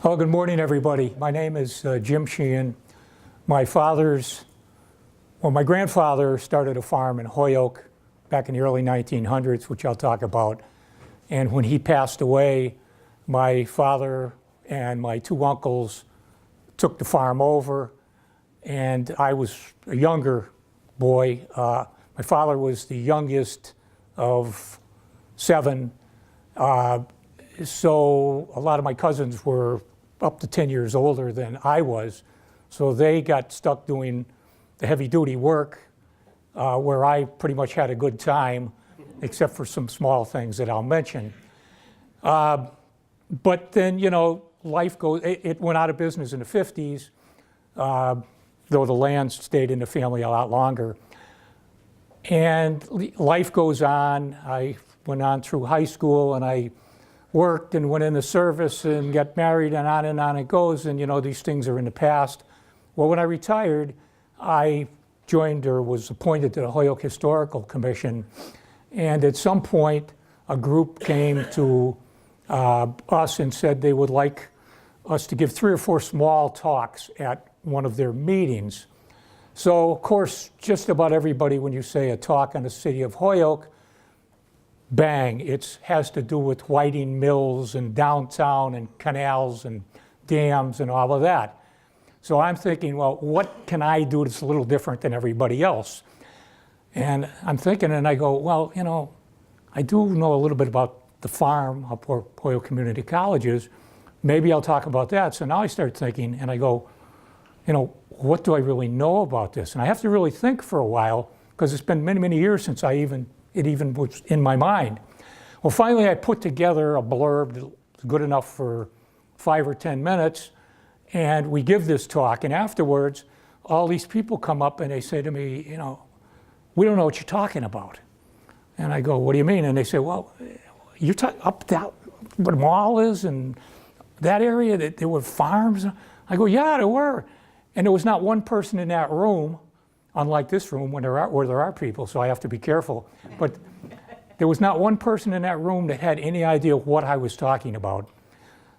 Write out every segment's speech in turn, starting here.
Oh, good morning, everybody. My name is Jim Sheehan. My grandfather started a farm in Holyoke back in the early 1900s, which I'll talk about. And when he passed away, my father and my two uncles took the farm over, and I was a younger boy. My father was the youngest of 7. So a lot of my cousins were up to 10 years older than I was. So they got stuck doing the heavy duty work where I pretty much had a good time, except for some small things that I'll mention. But then, you know, life goes, it went out of business in the 50s, though the land stayed in the family a lot longer. And life goes on. I went on through high school and I worked and went in the service and got married and on it goes, and you know, these things are in the past. Well, when I retired, I joined or was appointed to the Holyoke Historical Commission, and at some point a group came to us and said they would like us to give 3 or 4 small talks at one of their meetings. So of course, just about everybody, when you say a talk on the city of Holyoke, bang, it has to do with whiting mills and downtown and canals and dams and all of that. So I'm thinking, well, what can I do that's a little different than everybody else? And I'm thinking, and I go, well, you know, I do know a little bit about the farm up where Holyoke Community College is. Maybe I'll talk about that. So now I start thinking, and I go, you know, what do I really know about this? And I have to really think for a while, because it's been many, many years since it even was in my mind. Well, finally I put together a blurb that's good enough for 5 or 10 minutes, and we give this talk, and afterwards, all these people come up and they say to me, you know, we don't know what you're talking about. And I go, what do you mean? And they say, well, you're talking up that, where the mall is, and that area, that there were farms? I go, yeah, there were. And there was not one person in that room, unlike this room where there are people, so I have to be careful. But there was not one person in that room that had any idea what I was talking about.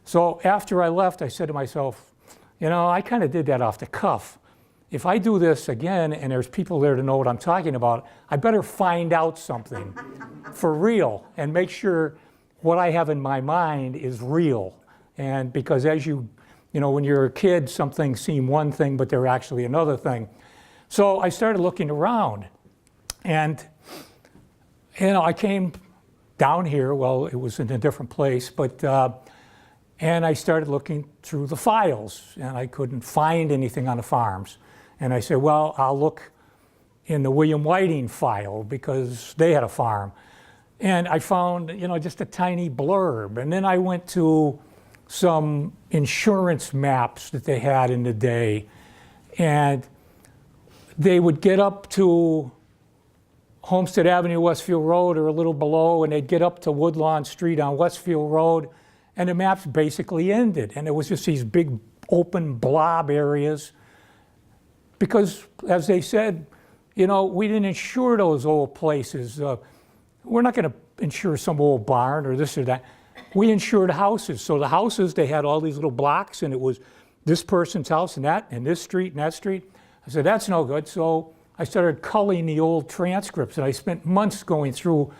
So after I left, I said to myself, you know, I kind of did that off the cuff. If I do this again and there's people there to know what I'm talking about, I better find out something for real and make sure what I have in my mind is real. And because as you know, when you're a kid, some things seem one thing, but they're actually another thing. So I started looking around, and you know, I came down here. Well, it was in a different place, but and I started looking through the files, and I couldn't find anything on the farms. And I said, well, I'll look in the William Whiting file because they had a farm. And I found, you know, just a tiny blurb. And then I went to some insurance maps that they had in the day, and they would get up to Homestead Avenue, Westfield Road, or a little below, and they'd get up to Woodlawn Street on Westfield Road, and the maps basically ended. And it was just these big open blob areas because, as they said, you know, we didn't insure those old places. We're not going to insure some old barn or this or that. We insured houses. So the houses, they had all these little blocks, and it was this person's house and that, and this street and that street. I said, that's no good. So I started culling the old transcripts, and I spent months going through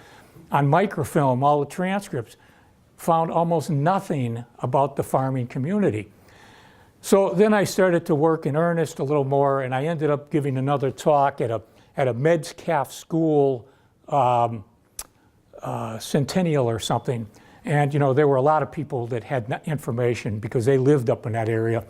on microfilm all the transcripts, found almost nothing about the farming community. So then I started to work in earnest a little more, and I ended up giving another talk at a Meds-Caf school centennial or something. And you know, there were a lot of people that had information because they lived up in that area.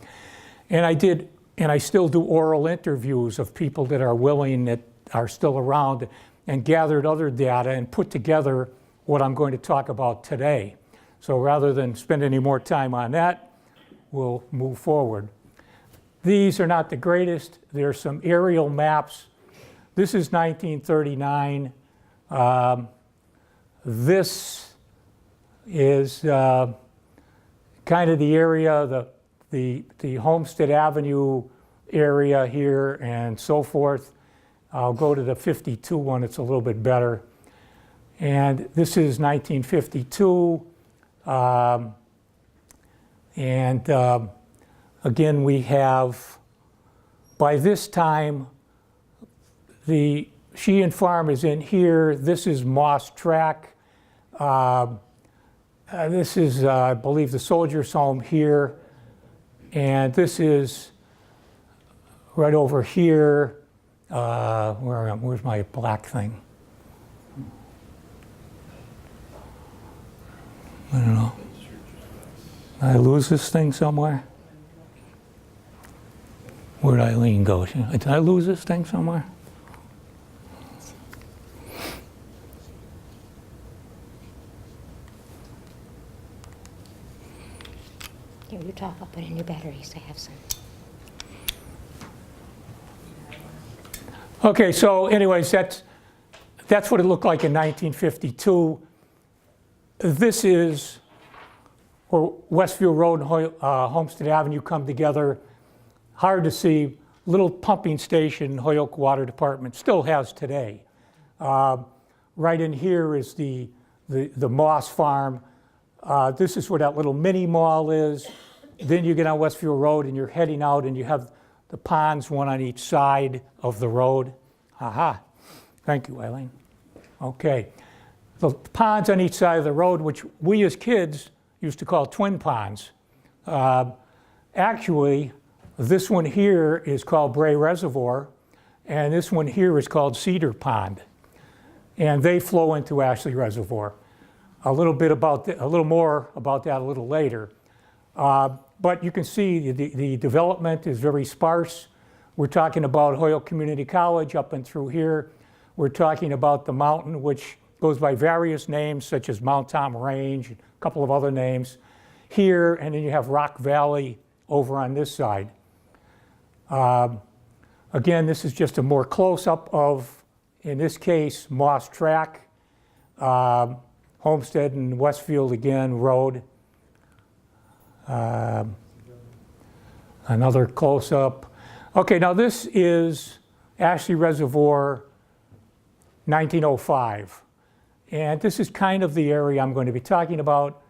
And I still do oral interviews of people that are willing, that are still around, and gathered other data and put together what I'm going to talk about today. So rather than spend any more time on that, we'll move forward. These are not the greatest. There's some aerial maps. This is 1939. This is kind of the area, the Homestead Avenue area here and so forth. I'll go to the 52 one, it's a little bit better. And this is 1952. And again, we have, by this time, the Sheehan Farm is in here. This is Moss Track. This is, I believe, the Soldier's Home here. And this is right over here. Where's my black thing? I don't know. Did I lose this thing somewhere? Where'd Eileen go? Did I lose this thing somewhere? Here, you talk, I'll put in your batteries. I have some. Okay, so anyways, that's what it looked like in 1952. This is where Westfield Road and Homestead Avenue come together. Hard to see, little pumping station Holyoke Water Department still has today. Right in here is the Moss Farm. This is where that little mini mall is. Then you get on Westfield Road and you're heading out and you have the ponds, one on each side of the road. Aha, thank you, Eileen. Okay, the ponds on each side of the road, which we as kids used to call twin ponds. Actually, this one here is called Bray Reservoir, and this one here is called Cedar Pond. And they flow into Ashley Reservoir. A little more about that a little later. But you can see the development is very sparse. We're talking about Holyoke Community College up and through here. We're talking about the mountain, which goes by various names, such as Mount Tom Range, a couple of other names here, and then you have Rock Valley over on this side. Again, this is just a more close-up of, in this case, Moss Track, Homestead and Westfield again, Road. Another close-up. Okay, now this is Ashley Reservoir, 1905. And this is kind of the area I'm going to be talking about.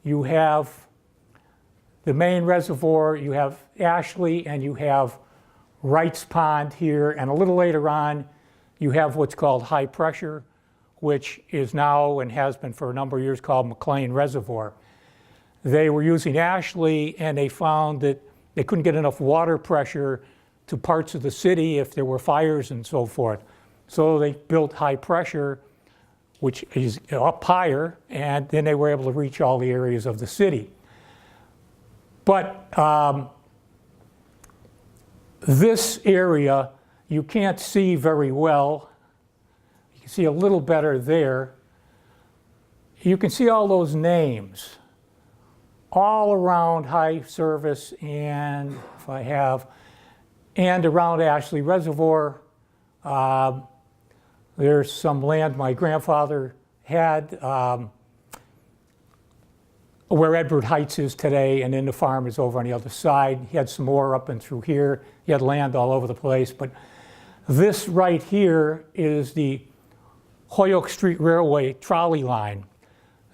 You have the main reservoir, you have Ashley, and you have Wright's Pond here, and a little later on, you have what's called high pressure, which is now and has been for a number of years called McLean Reservoir. They were using Ashley, and they found that they couldn't get enough water pressure to parts of the city if there were fires and so forth. So they built high pressure, which is up higher, and then they were able to reach all the areas of the city. But this area, you can't see very well. You can see a little better there. You can see all those names all around high service and and around Ashley Reservoir. There's some land my grandfather had where Edward Heights is today, and then the farm is over on the other side. He had some more up and through here. He had land all over the place, but this right here is the Holyoke Street Railway trolley line.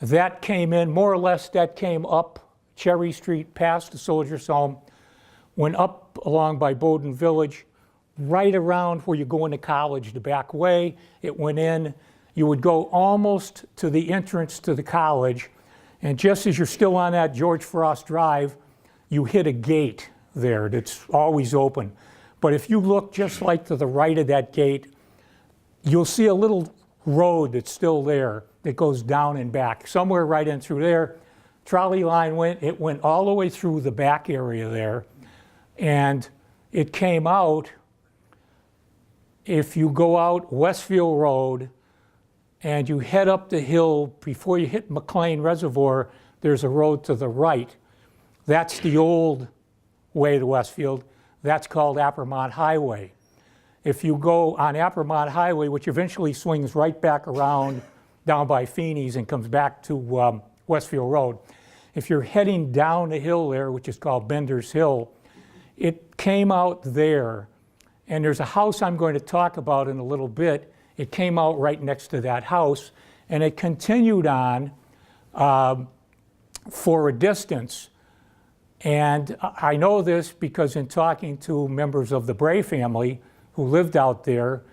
That came in, more or less, that came up Cherry Street past the Soldier's Home, went up along by Bowdoin Village, right around where you go into college, the back way. It went in. You would go almost to the entrance to the college, and just as you're still on that George Frost Drive, you hit a gate there that's always open. But if you look just like to the right of that gate, you'll see a little road that's still there that goes down and back. Somewhere right in through there, trolley line it went all the way through the back area there, and it came out. If you go out Westfield Road and you head up the hill before you hit McLean Reservoir, there's a road to the right. That's the old way to Westfield. That's called Appermont Highway. If you go on Appermont Highway, which eventually swings right back around down by Feeney's and comes back to Westfield Road, if you're heading down the hill there, which is called Bender's Hill, it came out there. And there's a house I'm going to talk about in a little bit. It came out right next to that house, and it continued on for a distance. And I know this because in talking to members of the Bray family who lived out there,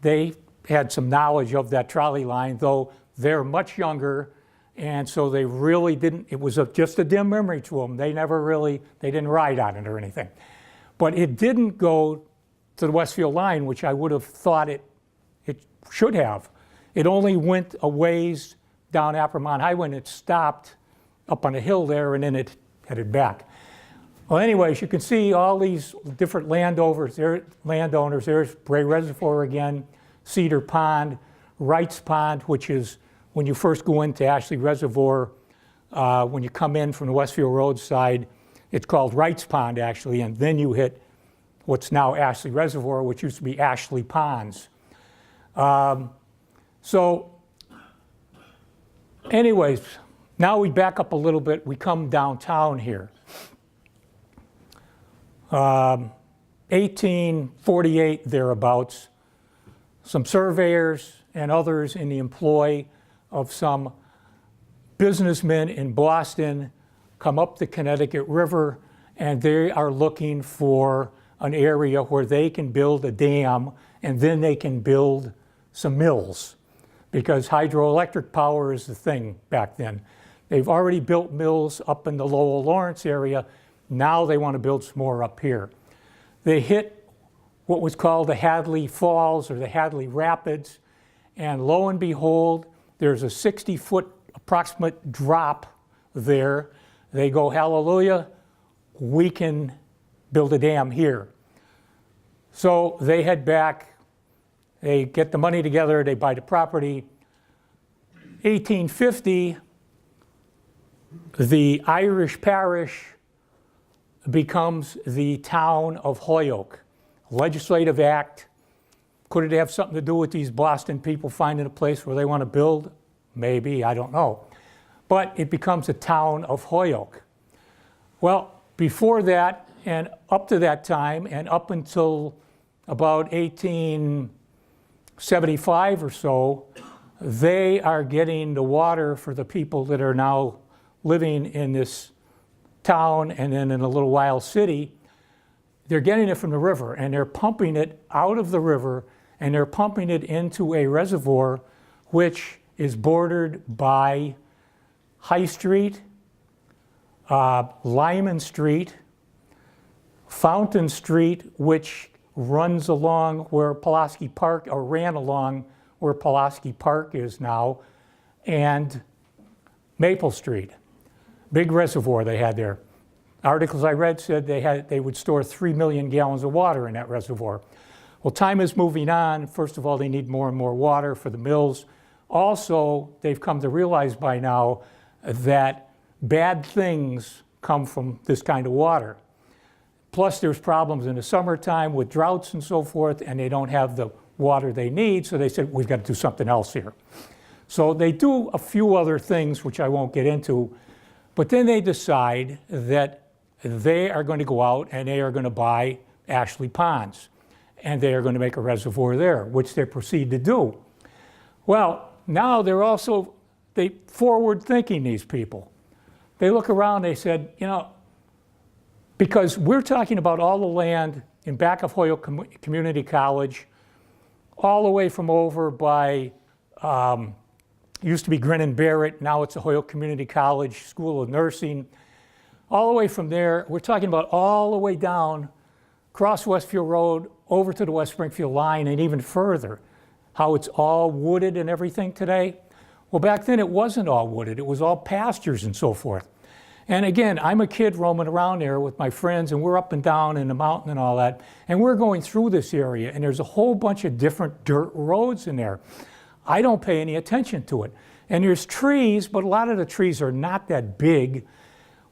they had some knowledge of that trolley line, though they're much younger, and so they really didn't, it was just a dim memory to them. They didn't ride on it or anything. But it didn't go to the Westfield line, which I would have thought it should have. It only went a ways down Appermont Highway, and it stopped up on a hill there, and then it headed back. Well, anyways, you can see all these different landowners. There's Bray Reservoir again, Cedar Pond, Wright's Pond, which is when you first go into Ashley Reservoir, when you come in from the Westfield Road side, it's called Wright's Pond actually, and then you hit what's now Ashley Reservoir, which used to be Ashley Ponds. So anyways, now we back up a little bit, we come downtown here. 1848 thereabouts, some surveyors and others in the employ of some businessmen in Boston come up the Connecticut River, and they are looking for an area where they can build a dam, and then they can build some mills, because hydroelectric power is the thing back then. They've already built mills up in the Lowell Lawrence area. Now they want to build some more up here. They hit what was called the Hadley Falls or the Hadley Rapids, and lo and behold, there's a 60-foot approximate drop there. They go, hallelujah, we can build a dam here. So they head back, they get the money together, they buy the property. 1850, the Irish parish becomes the town of Holyoke. Legislative act. Could it have something to do with these Boston people finding a place where they want to build? Maybe, I don't know. But it becomes a town of Holyoke. Well, before that, and up to that time, and up until about 1875 or so, they are getting the water for the people that are now living in this town and then in a little while city. They're getting it from the river, and they're pumping it out of the river, and they're pumping it into a reservoir which is bordered by High Street, Lyman Street, Fountain Street, which runs along where Pulaski Park, or ran along where Pulaski Park is now, and Maple Street. Big reservoir they had there. Articles I read said they would store 3 million gallons of water in that reservoir. Well, time is moving on. First of all, they need more and more water for the mills. Also, they've come to realize by now that bad things come from this kind of water. Plus, there's problems in the summertime with droughts and so forth, and they don't have the water they need, so they said, we've got to do something else here. So they do a few other things, which I won't get into, but then they decide that they are going to go out and they are going to buy Ashley Ponds, and they are going to make a reservoir there, which they proceed to do. Well, now they're forward thinking, these people. They look around, they said, you know, because we're talking about all the land in back of Holyoke Community College, all the way from over by, used to be Grin & Barrett, now it's the Holyoke Community College School of Nursing. All the way from there, we're talking about all the way down, across Westfield Road, over to the West Springfield line, and even further. How it's all wooded and everything today. Well, back then it wasn't all wooded. It was all pastures and so forth. And again, I'm a kid roaming around there with my friends, and we're up and down in the mountain and all that, and we're going through this area, and there's a whole bunch of different dirt roads in there. I don't pay any attention to it. And there's trees, but a lot of the trees are not that big.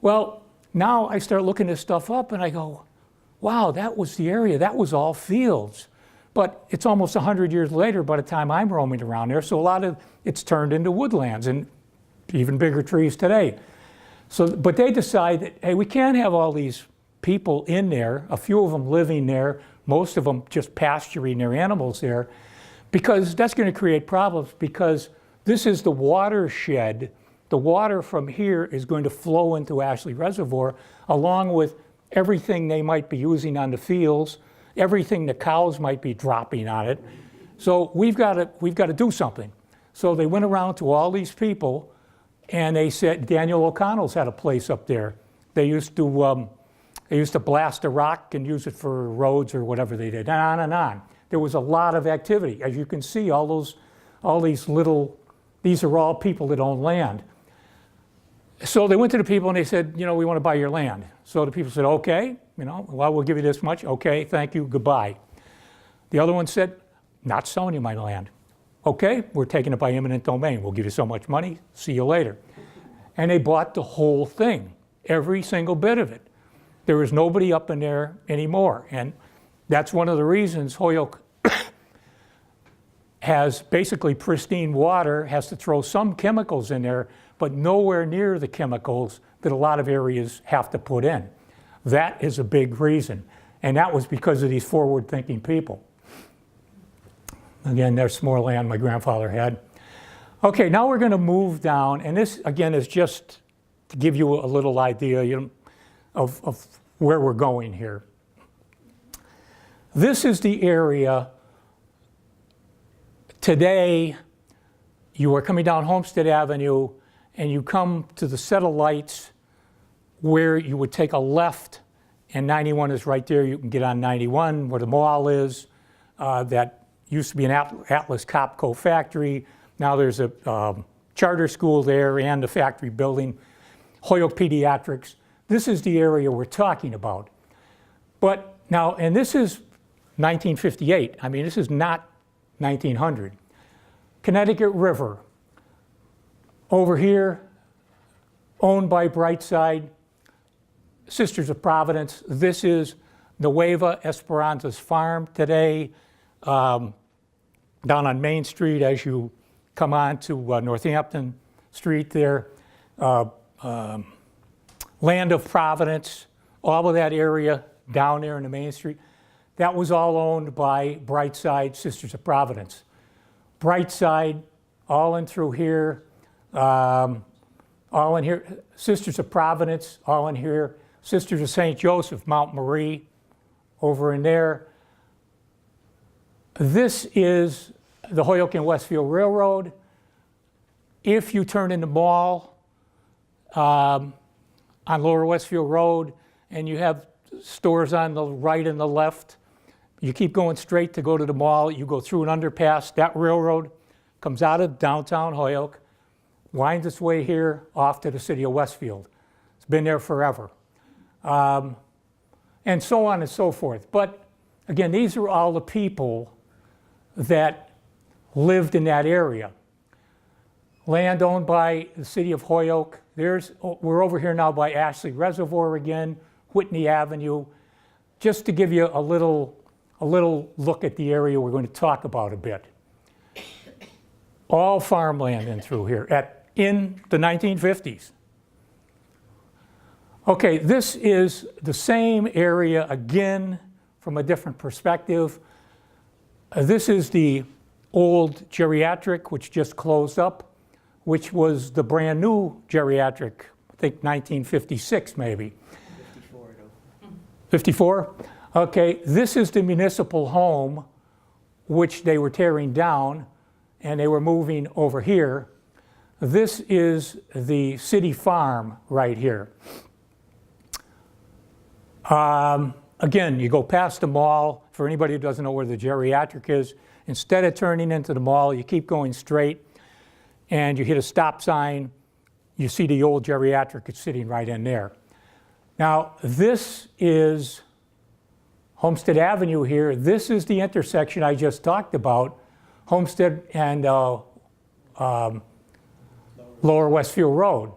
Well, now I start looking this stuff up, and I go, wow, that was the area. That was all fields. But it's almost 100 years later by the time I'm roaming around there, so a lot of it's turned into woodlands and even bigger trees today. So, but they decide that, hey, we can't have all these people in there, a few of them living there, most of them just pasturing their animals there, because that's going to create problems, because this is the watershed the water from here is going to flow into Ashley Reservoir, along with everything they might be using on the fields, everything the cows might be dropping on it. So we've got to do something. So they went around to all these people, and they said, Daniel O'Connell's had a place up there. They used to blast a rock and use it for roads or whatever they did, and on and on. There was a lot of activity. As you can see, these are all people that own land. So they went to the people and they said, we want to buy your land. So the people said, okay, well, we'll give you this much. Okay, thank you, goodbye. The other one said, not selling you my land. Okay, we're taking it by eminent domain. We'll give you so much money. See you later. And they bought the whole thing, every single bit of it. There was nobody up in there anymore. And that's one of the reasons Holyoke has basically pristine water, has to throw some chemicals in there, but nowhere near the chemicals that a lot of areas have to put in. That is a big reason. And that was because of these forward-thinking people. Again, there's some more land my grandfather had. Okay, now we're going to move down, and this, again, is just to give you a little idea of where we're going here. This is the area. Today, you are coming down Homestead Avenue, and you come to the set of lights where you would take a left, and 91 is right there. You can get on 91 where the mall is. That used to be an Atlas Copco factory. Now there's a charter school there and a factory building. Holyoke Pediatrics. This is the area we're talking about. But now, and this is 1958. I mean, this is not 1900. Connecticut River. Over here, owned by Brightside, Sisters of Providence. This is Nueva Esperanza's farm today, down on Main Street as you come on to Northampton Street there. Land of Providence, all of that area down there in the Main Street, that was all owned by Brightside, Sisters of Providence. Brightside, all in through here, all in here, Sisters of Providence, all in here, Sisters of St. Joseph, Mount Marie, over in there. This is the Holyoke and Westfield Railroad. If you turn in the mall on Lower Westfield Road and you have stores on the right and the left, you keep going straight to go to the mall, you go through an underpass, that railroad comes out of downtown Holyoke, winds its way here off to the city of Westfield. It's been there forever. And so on and so forth. But again, these are all the people that lived in that area. Land owned by the city of Holyoke. We're over here now by Ashley Reservoir again, Whitney Avenue, just to give you a little look at the area we're going to talk about a bit. All farmland in through here in the 1950s. Okay, this is the same area again from a different perspective. This is the old geriatric, which just closed up, which was the brand new geriatric, I think 1956 maybe. 54 though. 54? Okay, this is the municipal home, which they were tearing down, and they were moving over here. This is the city farm right here. Again, you go past the mall. For anybody who doesn't know where the geriatric is, instead of turning into the mall, you keep going straight, and you hit a stop sign. You see the old geriatric, it's sitting right in there. Now, this is Homestead Avenue here. This is the intersection I just talked about, Homestead and Lower Westfield Road.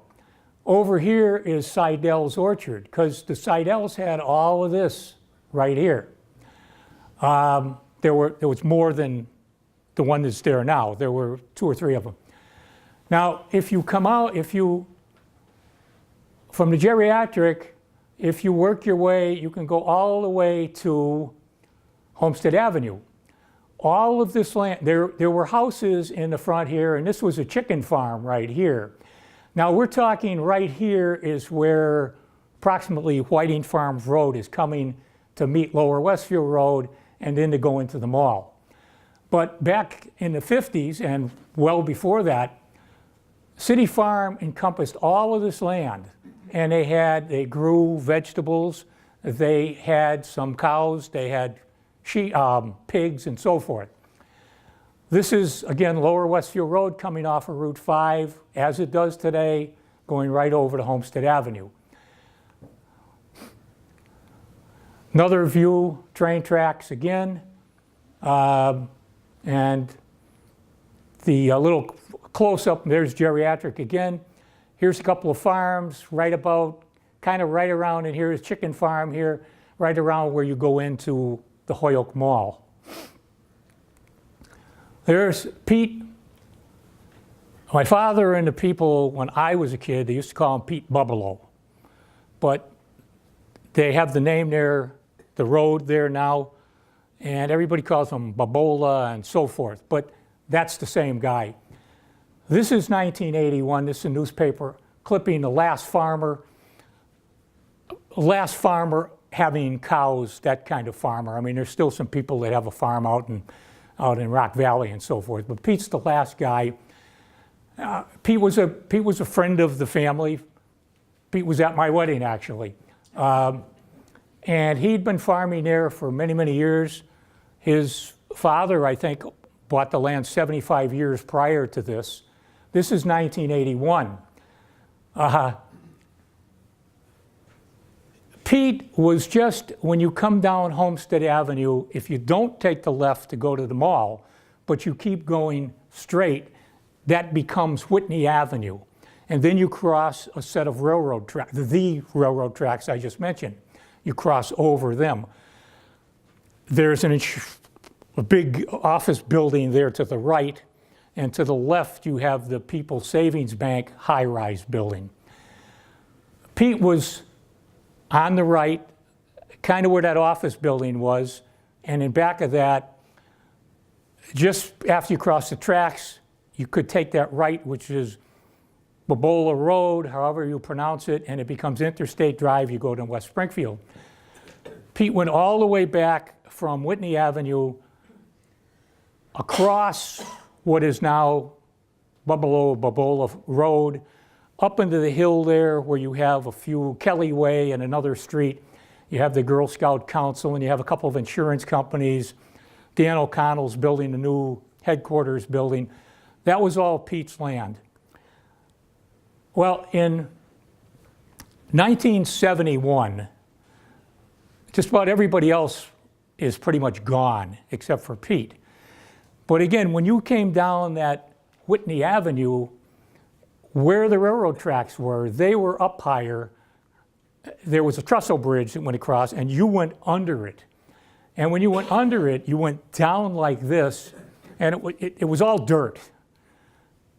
Over here is Seidel's Orchard, because the Seidels had all of this right here. There was more than the one that's there now. There were 2 or 3 of them. Now, if you come out, from the geriatric, if you work your way, you can go all the way to Homestead Avenue. All of this land, there were houses in the front here, and this was a chicken farm right here. Now we're talking right here is where approximately Whiting Farms Road is coming to meet Lower Westfield Road and then to go into the mall. But back in the 50s and well before that, City Farm encompassed all of this land, and they grew vegetables, they had some cows, they had pigs and so forth. This is, again, Lower Westfield Road coming off of Route 5, as it does today, going right over to Homestead Avenue. Another view, train tracks again, and the little close-up, there's geriatric again. Here's a couple of farms kind of right around, and here's chicken farm here, right around where you go into the Holyoke Mall. There's Pete. My father and the people, when I was a kid, they used to call him Pete Bubbalo. But they have the name there, the road there now, and everybody calls him Babola and so forth. But that's the same guy. This is 1981. This is a newspaper clipping the last farmer having cows, that kind of farmer. I mean, there's still some people that have a farm out in Rock Valley and so forth. But Pete's the last guy. Pete was a friend of the family. Pete was at my wedding, actually. And he'd been farming there for many, many years. His father, I think, bought the land 75 years prior to this. This is 1981. Pete was just, when you come down Homestead Avenue, if you don't take the left to go to the mall, but you keep going straight, that becomes Whitney Avenue. And then you cross a set of railroad tracks, the railroad tracks I just mentioned. You cross over them. There's a big office building there to the right, and to the left you have the People's Savings Bank high-rise building. Pete was on the right, kind of where that office building was, and in back of that, just after you cross the tracks, you could take that right, which is Babola Road, however you pronounce it, and it becomes Interstate Drive. You go to West Springfield. Pete went all the way back from Whitney Avenue across what is now Babola Road, up into the hill there where you have a few, Kelly Way and another street. You have the Girl Scout Council, and you have a couple of insurance companies. Dan O'Connell's building a new headquarters building. That was all Pete's land. Well, in 1971, just about everybody else is pretty much gone except for Pete. But again, when you came down that Whitney Avenue, where the railroad tracks were, they were up higher. There was a trestle bridge that went across, and you went under it. And when you went under it, you went down like this, and it was all dirt.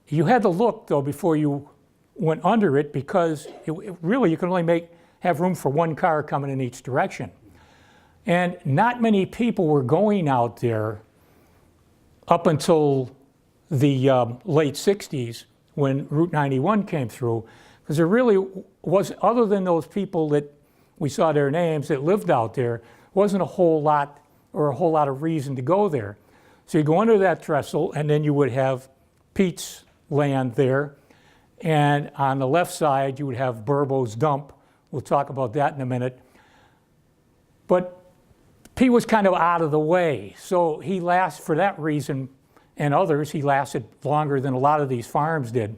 You had to look, though, before you went under it, because really you can only have room for one car coming in each direction. And not many people were going out there up until the late 60s when Route 91 came through, because there really was, other than those people that we saw their names that lived out there, wasn't a whole lot of reason to go there. So you go under that trestle, and then you would have Pete's land there, and on the left side you would have Burbo's dump. We'll talk about that in a minute. But Pete was kind of out of the way, so he lasted, for that reason and others, he lasted longer than a lot of these farms did.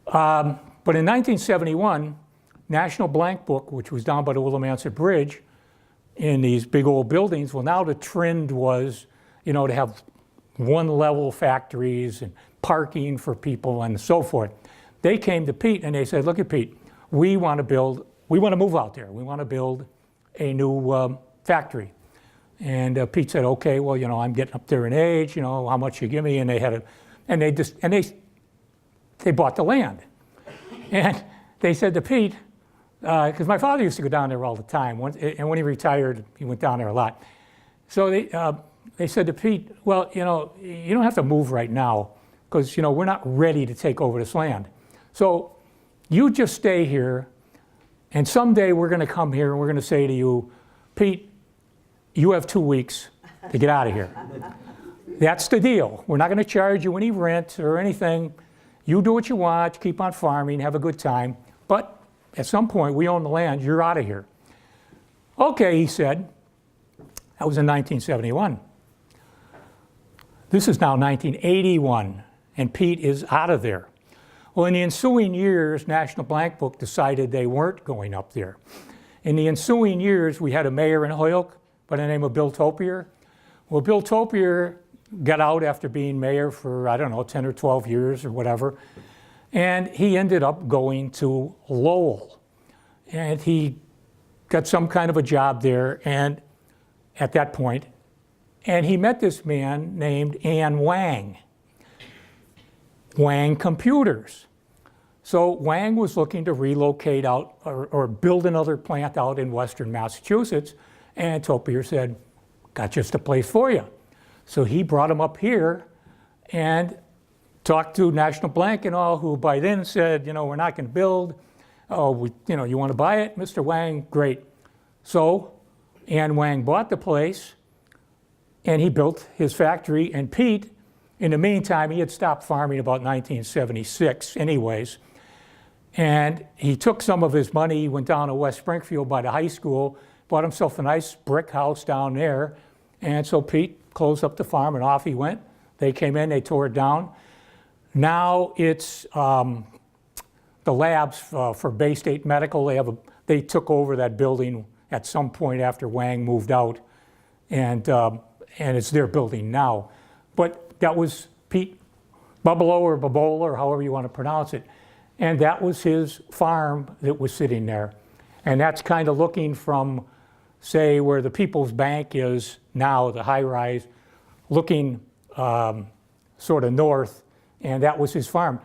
But in 1971, National Blank Book, which was down by the Willimantic Bridge, in these big old buildings, well, now the trend was, to have one-level factories and parking for people and so forth. They came to Pete and they said, look at Pete, we want to move out there. We want to build a new factory. And Pete said, okay, well, I'm getting up there in age, how much you give me? And they bought the land. And they said to Pete, because my father used to go down there all the time, and when he retired, he went down there a lot. So they said to Pete, well, you don't have to move right now, because we're not ready to take over this land. So you just stay here, and someday we're going to come here and we're going to say to you, Pete, you have 2 weeks to get out of here. That's the deal. We're not going to charge you any rent or anything. You do what you want, keep on farming, have a good time. But at some point, we own the land, you're out of here. Okay, he said. That was in 1971. This is now 1981, and Pete is out of there. Well, in the ensuing years, National Blank Book decided they weren't going up there. In the ensuing years, we had a mayor in Holyoke by the name of Bill Topier. Well, Bill Topier got out after being mayor for, I don't know, 10 or 12 years or whatever, and he ended up going to Lowell. And he got some kind of a job there, and at that point, and he met this man named Ann Wang. Wang Computers. So Wang was looking to relocate out or build another plant out in western Massachusetts, and Topier said, got just a place for you. So he brought him up here and talked to National Blank and all, who by then said, we're not going to build. Oh, you want to buy it, Mr. Wang? Great. So Ann Wang bought the place, and he built his factory, and Pete, in the meantime, he had stopped farming about 1976 anyways, and he took some of his money, he went down to West Springfield by the high school, bought himself a nice brick house down there, and so Pete closed up the farm and off he went. They came in, they tore it down. Now it's the labs for Bay State Medical. They took over that building at some point after Wang moved out, and it's their building now. But that was Pete Bubolo or Babola or however you want to pronounce it. And that was his farm that was sitting there. And that's kind of looking from, say, where the People's Bank is now, the high rise, looking sort of north, and that was his farm.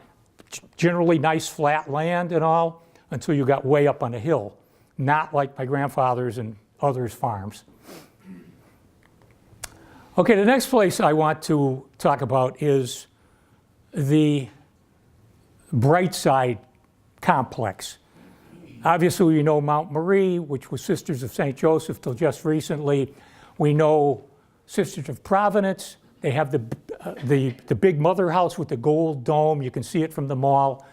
Generally nice flat land and all, until you got way up on a hill. Not like my grandfather's and others' farms. Okay, the next place I want to talk about is the Brightside Complex. Obviously, we know Mount Marie, which was Sisters of St. Joseph till just recently. We know Sisters of Providence. They have the big mother house with the gold dome. You can see it from the mall.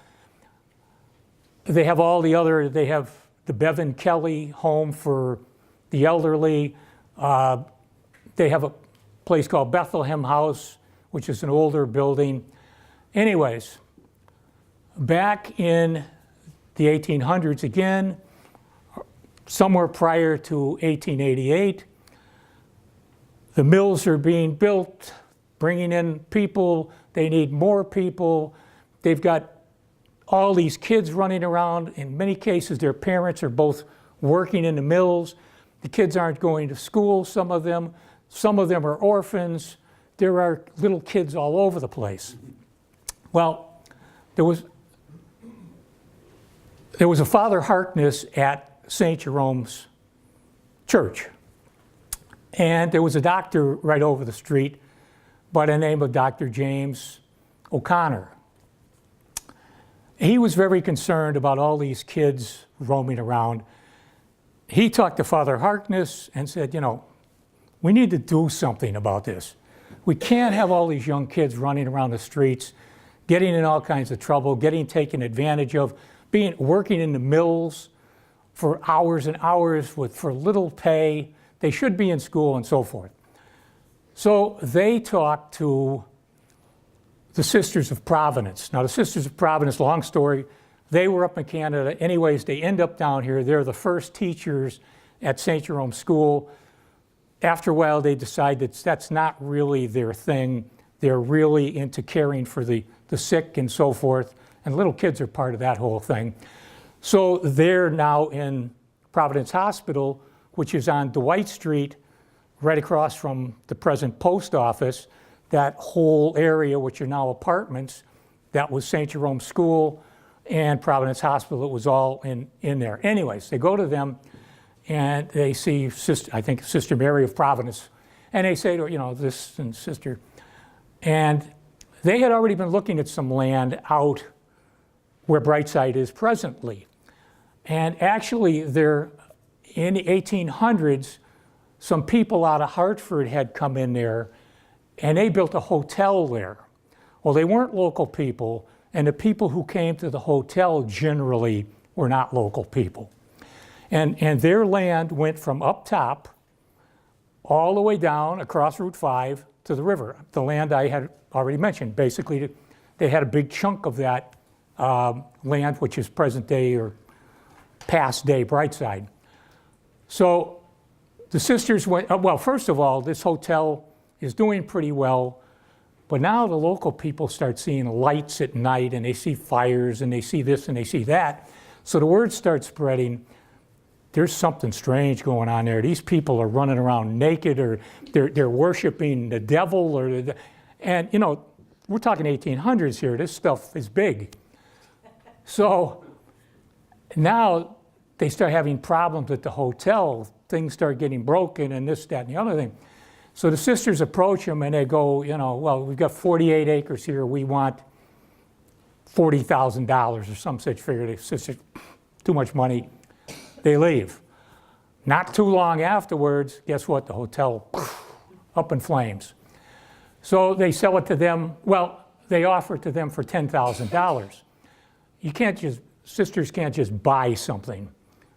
They have they have the Bevan Kelly home for the elderly. They have a place called Bethlehem House, which is an older building. Anyways, back in the 1800s again, somewhere prior to 1888, the mills are being built, bringing in people. They need more people. They've got all these kids running around. In many cases, their parents are both working in the mills. The kids aren't going to school, some of them. Some of them are orphans. There are little kids all over the place. Well, there was a Father Harkness at St. Jerome's Church. And there was a doctor right over the street by the name of Dr. James O'Connor. He was very concerned about all these kids roaming around. He talked to Father Harkness and said, we need to do something about this. We can't have all these young kids running around the streets, getting in all kinds of trouble, getting taken advantage of, working in the mills for hours and hours for little pay. They should be in school and so forth. So they talked to the Sisters of Providence. Now the Sisters of Providence, long story, they were up in Canada. Anyways, they end up down here. They're the first teachers at St. Jerome's School. After a while, they decide that that's not really their thing. They're really into caring for the sick and so forth, and little kids are part of that whole thing. So they're now in Providence Hospital, which is on Dwight Street, right across from the present post office. That whole area, which are now apartments, that was St. Jerome's School and Providence Hospital. It was all in there. Anyways, they go to them, and they see, Sister Mary of Providence, and they say to her, this and Sister. And they had already been looking at some land out where Brightside is presently. And actually, there, in the 1800s, some people out of Hartford had come in there, and they built a hotel there. Well, they weren't local people, and the people who came to the hotel generally were not local people. And their land went from up top all the way down across Route 5 to the river, the land I had already mentioned. Basically, they had a big chunk of that land, which is present day or past day Brightside. So the sisters went, well, first of all, this hotel is doing pretty well, but now the local people start seeing lights at night, and they see fires, and they see this and they see that. So the word starts spreading. There's something strange going on there. These people are running around naked, or they're worshiping the devil, and you know, we're talking 1800s here. This stuff is big. So now they start having problems at the hotel. Things start getting broken, and this, that, and the other thing. So the sisters approach them, and they go, you know, well, we've got 48 acres here. We want $40,000 or some such figure. The sisters, too much money. They leave. Not too long afterwards, guess what? The hotel up in flames. So they sell it to them. Well, they offer it to them for $10,000. You can't just, sisters can't just buy something.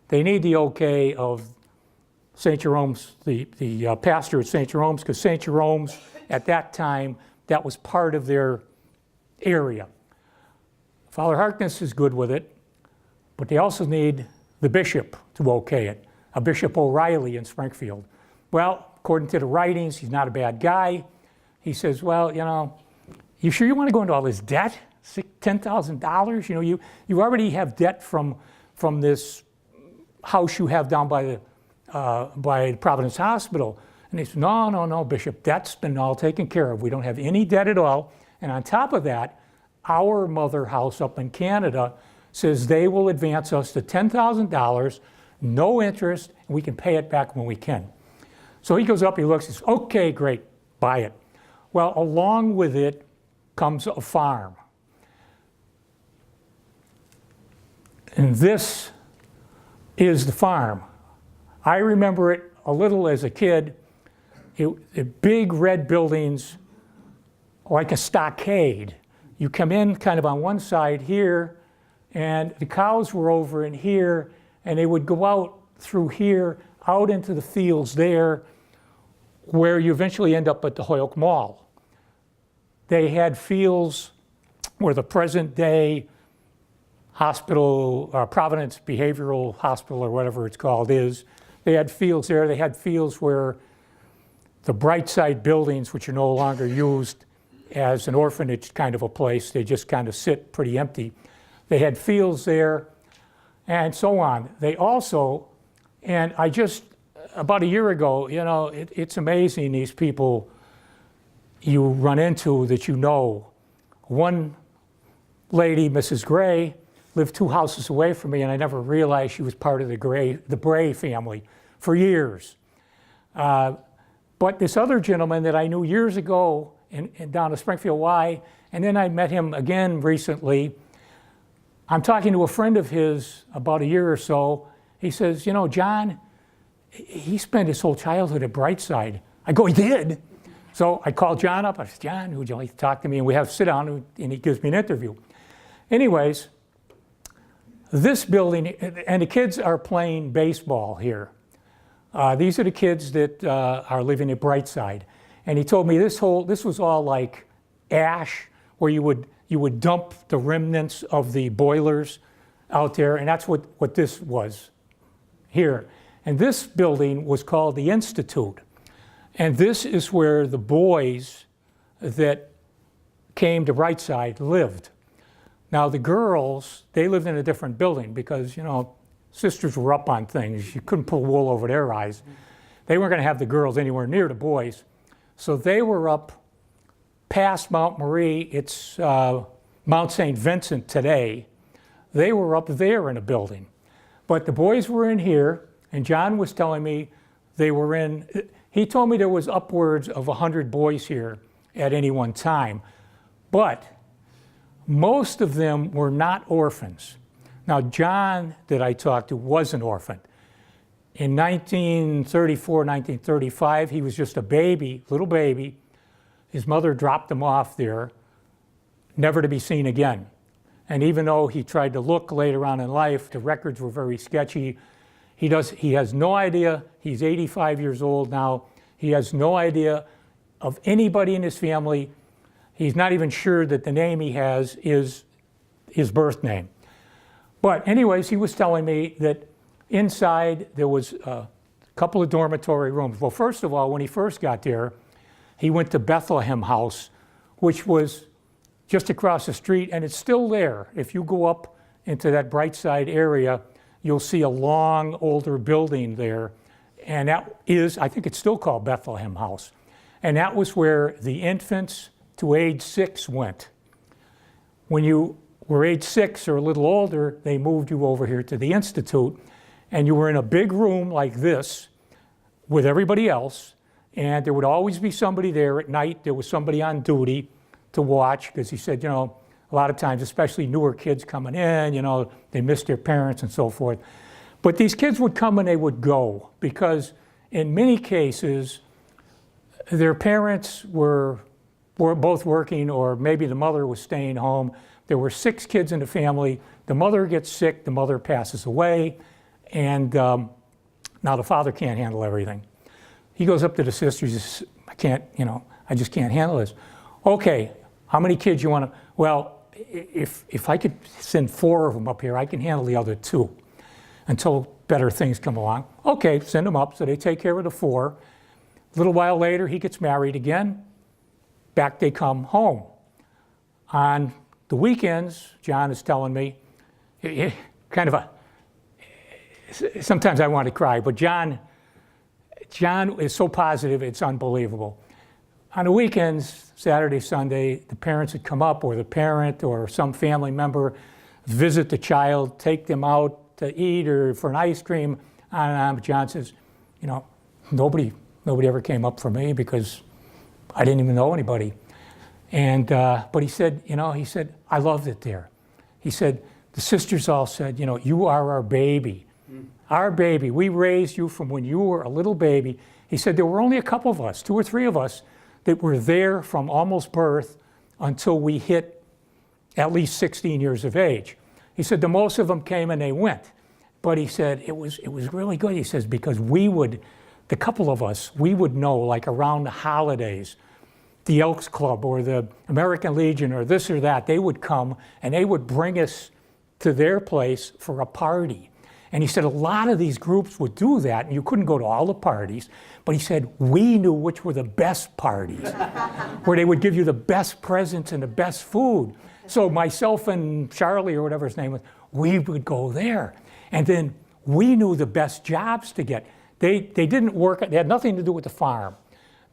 They need the okay of St. Jerome's, the pastor at St. Jerome's, because St. Jerome's, at that time, that was part of their area. Father Harkness is good with it, but they also need the bishop to okay it, a Bishop O'Reilly in Springfield. Well, according to the writings, he's not a bad guy. He says, well, you know, you sure you want to go into all this debt? $10,000? You know, you already have debt from this house you have down by Providence Hospital. And he said, no, Bishop, that's been all taken care of. We don't have any debt at all. And on top of that, our mother house up in Canada says they will advance us to $10,000, no interest, and we can pay it back when we can. So he goes up, he looks, he says, okay, great, buy it. Well, along with it comes a farm. And this is the farm. I remember it a little as a kid. Big red buildings, like a stockade. You come in kind of on one side here, and the cows were over in here, and they would go out through here, out into the fields there, where you eventually end up at the Holyoke Mall. They had fields where the present day hospital, Providence Behavioral Hospital or whatever it's called is. They had fields there. They had fields where the Brightside buildings, which are no longer used as an orphanage kind of a place, they just kind of sit pretty empty. They had fields there and so on. They also, and I just, about a year ago, you know, it's amazing these people you run into that you know. One lady, Mrs. Gray, lived 2 houses away from me, and I never realized she was part of the Bray family for years. But this other gentleman that I knew years ago down at Springfield Y, and then I met him again recently. I'm talking to a friend of his about a year or so. He says, you know, John, he spent his whole childhood at Brightside. I go, he did? So I called John up. I said, John, would you like to talk to me? And we have a sit down, and he gives me an interview. Anyways, this building, and the kids are playing baseball here. These are the kids that are living at Brightside. And he told me this was all like ash, where you would dump the remnants of the boilers out there, and that's what this was here. And this building was called the Institute. And this is where the boys that came to Brightside lived. Now the girls, they lived in a different building because, you know, sisters were up on things. You couldn't pull wool over their eyes. They weren't going to have the girls anywhere near the boys. So they were up past Mount Marie. It's Mount St. Vincent today. They were up there in a building. But the boys were in here, and John was telling me they were in, he told me there was upwards of 100 boys here at any one time. But most of them were not orphans. Now, John, that I talked to, was an orphan. In 1934, 1935, he was just a baby, little baby. His mother dropped him off there, never to be seen again. And even though he tried to look later on in life, the records were very sketchy. He has no idea. He's 85 years old now. He has no idea of anybody in his family. He's not even sure that the name he has is his birth name. But anyways, he was telling me that inside there was a couple of dormitory rooms. Well, first of all, when he first got there, he went to Bethlehem House, which was just across the street, and it's still there. If you go up into that Brightside area, you'll see a long, older building there, and that is, I think it's still called Bethlehem House. And that was where the infants to age 6 went. When you were age 6 or a little older, they moved you over here to the Institute, and you were in a big room like this with everybody else, and there would always be somebody there at night. There was somebody on duty to watch, because he said, you know, a lot of times, especially newer kids coming in, you know, they missed their parents and so forth. But these kids would come and they would go, because in many cases, their parents were both working, or maybe the mother was staying home. There were 6 kids in the family. The mother gets sick, the mother passes away, and now the father can't handle everything. He goes up to the sisters, he says, I can't, you know, I just can't handle this. Okay, how many kids you want to, well, if I could send 4 of them up here, I can handle the other 2 until better things come along. Okay, send them up, so they take care of the 4. A little while later, he gets married again. Back they come home. On the weekends, John is telling me, kind of a, sometimes I want to cry, but John is so positive, it's unbelievable. On the weekends, Saturday, Sunday, the parents would come up, or the parent or some family member visit the child, take them out to eat or for an ice cream, on and on. But John says, you know, nobody ever came up for me because I didn't even know anybody. And but he said, you know, he said, I loved it there. He said, the sisters all said, you know, you are our baby. Our baby. We raised you from when you were a little baby. He said there were only a couple of us, 2 or 3 of us, that were there from almost birth until we hit at least 16 years of age. He said the most of them came and they went. But he said it was really good. He says because we would, the couple of us, we would know, like around the holidays, the Elks Club or the American Legion or this or that, they would come and they would bring us to their place for a party. And he said a lot of these groups would do that, and you couldn't go to all the parties, but he said we knew which were the best parties, where they would give you the best presents and the best food. So myself and Charlie, or whatever his name was, we would go there. And then we knew the best jobs to get. They didn't work, they had nothing to do with the farm.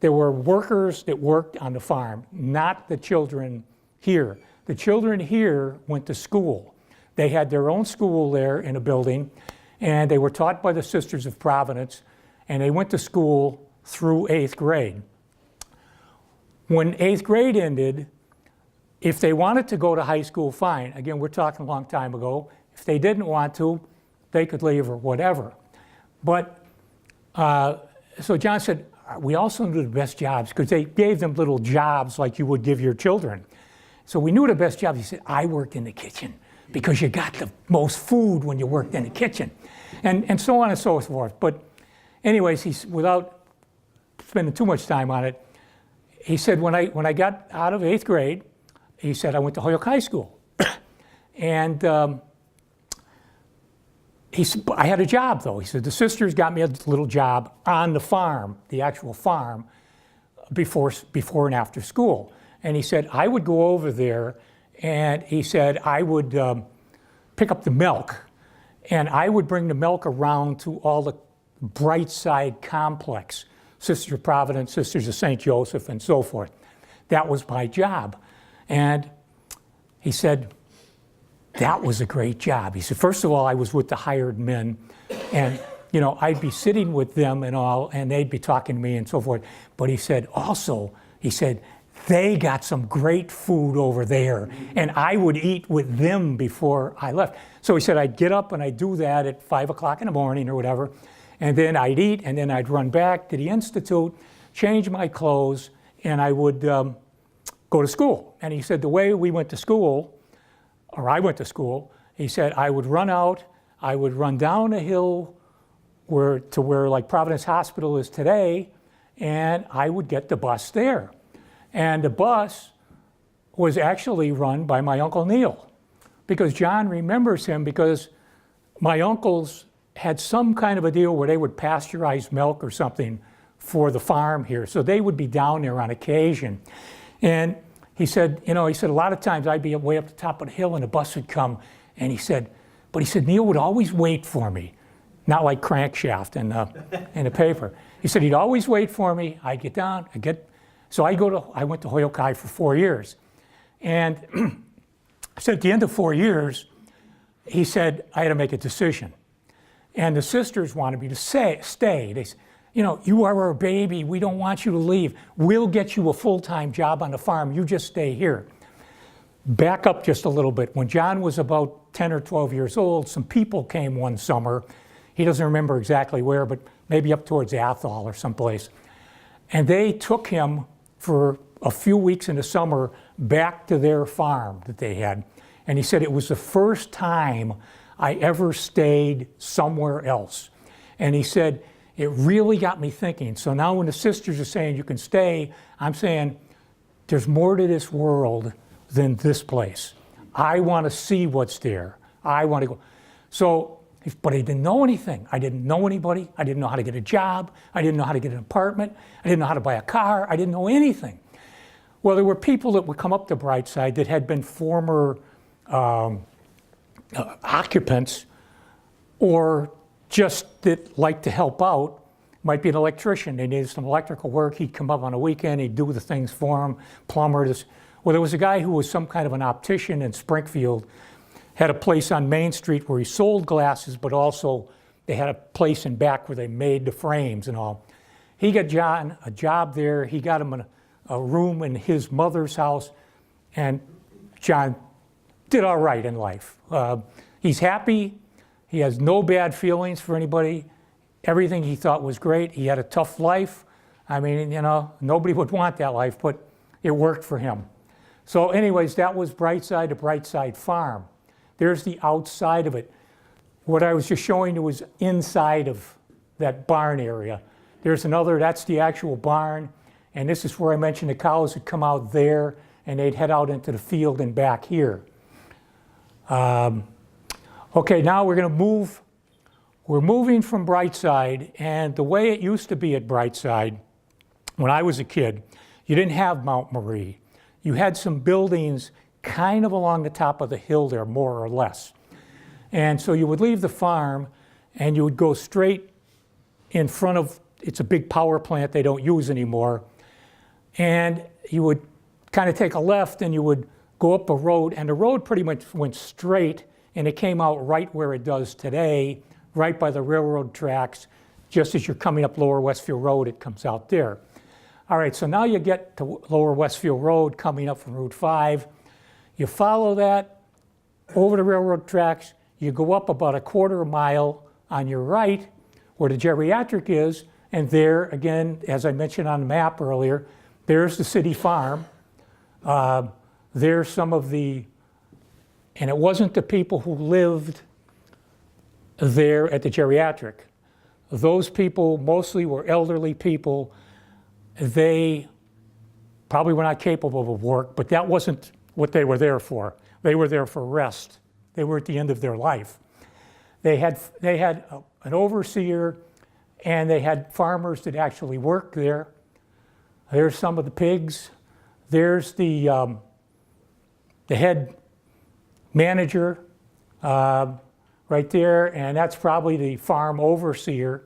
There were workers that worked on the farm, not the children here. The children here went to school. They had their own school there in a building, and they were taught by the Sisters of Providence, and they went to school through 8th grade. When 8th grade ended, if they wanted to go to high school, fine. Again, we're talking a long time ago. If they didn't want to, they could leave or whatever. But, so John said, we also knew the best jobs, because they gave them little jobs like you would give your children. So we knew the best jobs. He said, I worked in the kitchen, because you got the most food when you worked in the kitchen, and so on and so forth. But anyways, without spending too much time on it, he said when I got out of 8th grade, he said I went to Holyoke High School, and he said I had a job though. He said the sisters got me a little job on the farm, the actual farm, before and after school, and he said I would go over there. And he said I would pick up the milk, and I would bring the milk around to all the Brightside Complex, Sisters of Providence, Sisters of St. Joseph, and so forth. That was my job. And he said, that was a great job. He said, first of all, I was with the hired men, and you know, I'd be sitting with them and all, and they'd be talking to me and so forth. But he said, also, he said, they got some great food over there, and I would eat with them before I left. So he said I'd get up and I'd do that at 5 o'clock in the morning or whatever, and then I'd eat, and then I'd run back to the Institute, change my clothes, and I would go to school. And he said the way we went to school, or I went to school, he said I would run out, I would run down a hill to where like Providence Hospital is today, and I would get the bus there. And the bus was actually run by my Uncle Neil, because John remembers him because my uncles had some kind of a deal where they would pasteurize milk or something for the farm here. So they would be down there on occasion. And he said, a lot of times I'd be way up the top of the hill and the bus would come. And he said, Neil would always wait for me. Not like Crankshaft in the paper. He said he'd always wait for me. I'd get down, so I went to Holyoke High for 4 years. And so at the end of 4 years, he said I had to make a decision. And the sisters wanted me to stay. They said, you are our baby. We don't want you to leave. We'll get you a full-time job on the farm. You just stay here. Back up just a little bit. When John was about 10 or 12 years old, some people came one summer. He doesn't remember exactly where, but maybe up towards Athol or someplace. And they took him for a few weeks in the summer back to their farm that they had. And he said it was the first time I ever stayed somewhere else. And he said, it really got me thinking. So now when the sisters are saying you can stay, I'm saying there's more to this world than this place. I want to see what's there. I want to go. So, but I didn't know anything. I didn't know anybody. I didn't know how to get a job. I didn't know how to get an apartment. I didn't know how to buy a car. I didn't know anything. Well, there were people that would come up to Brightside that had been former occupants, or just that liked to help out. Might be an electrician. They needed some electrical work. He'd come up on a weekend. He'd do the things for them. Plumber. Well, there was a guy who was some kind of an optician in Springfield. Had a place on Main Street where he sold glasses, but also they had a place in back where they made the frames and all. He got John a job there. He got him a room in his mother's house, and John did all right in life. He's happy. He has no bad feelings for anybody. Everything he thought was great. He had a tough life. I mean, nobody would want that life, but it worked for him. So anyways, that was Brightside, the Brightside Farm. There's the outside of it. What I was just showing you was inside of that barn area. There's another, that's the actual barn. And this is where I mentioned the cows would come out there and they'd head out into the field and back here. Okay, now we're going to move. We're moving from Brightside, and the way it used to be at Brightside, when I was a kid, you didn't have Mount Marie. You had some buildings kind of along the top of the hill there, more or less. And so you would leave the farm, and you would go straight in front of, it's a big power plant they don't use anymore, and you would kind of take a left, and you would go up a road, and the road pretty much went straight, and it came out right where it does today, right by the railroad tracks. Just as you're coming up Lower Westfield Road, it comes out there. All right, so now you get to Lower Westfield Road coming up from Route 5. You follow that over the railroad tracks. You go up about a quarter mile on your right where the geriatric is, and there, again, as I mentioned on the map earlier, there's the city farm. There's some of the, and it wasn't the people who lived there at the geriatric. Those people mostly were elderly people. They probably were not capable of work, but that wasn't what they were there for. They were there for rest. They were at the end of their life. They had an overseer, and they had farmers that actually worked there. There's some of the pigs. There's the head manager right there, and that's probably the farm overseer.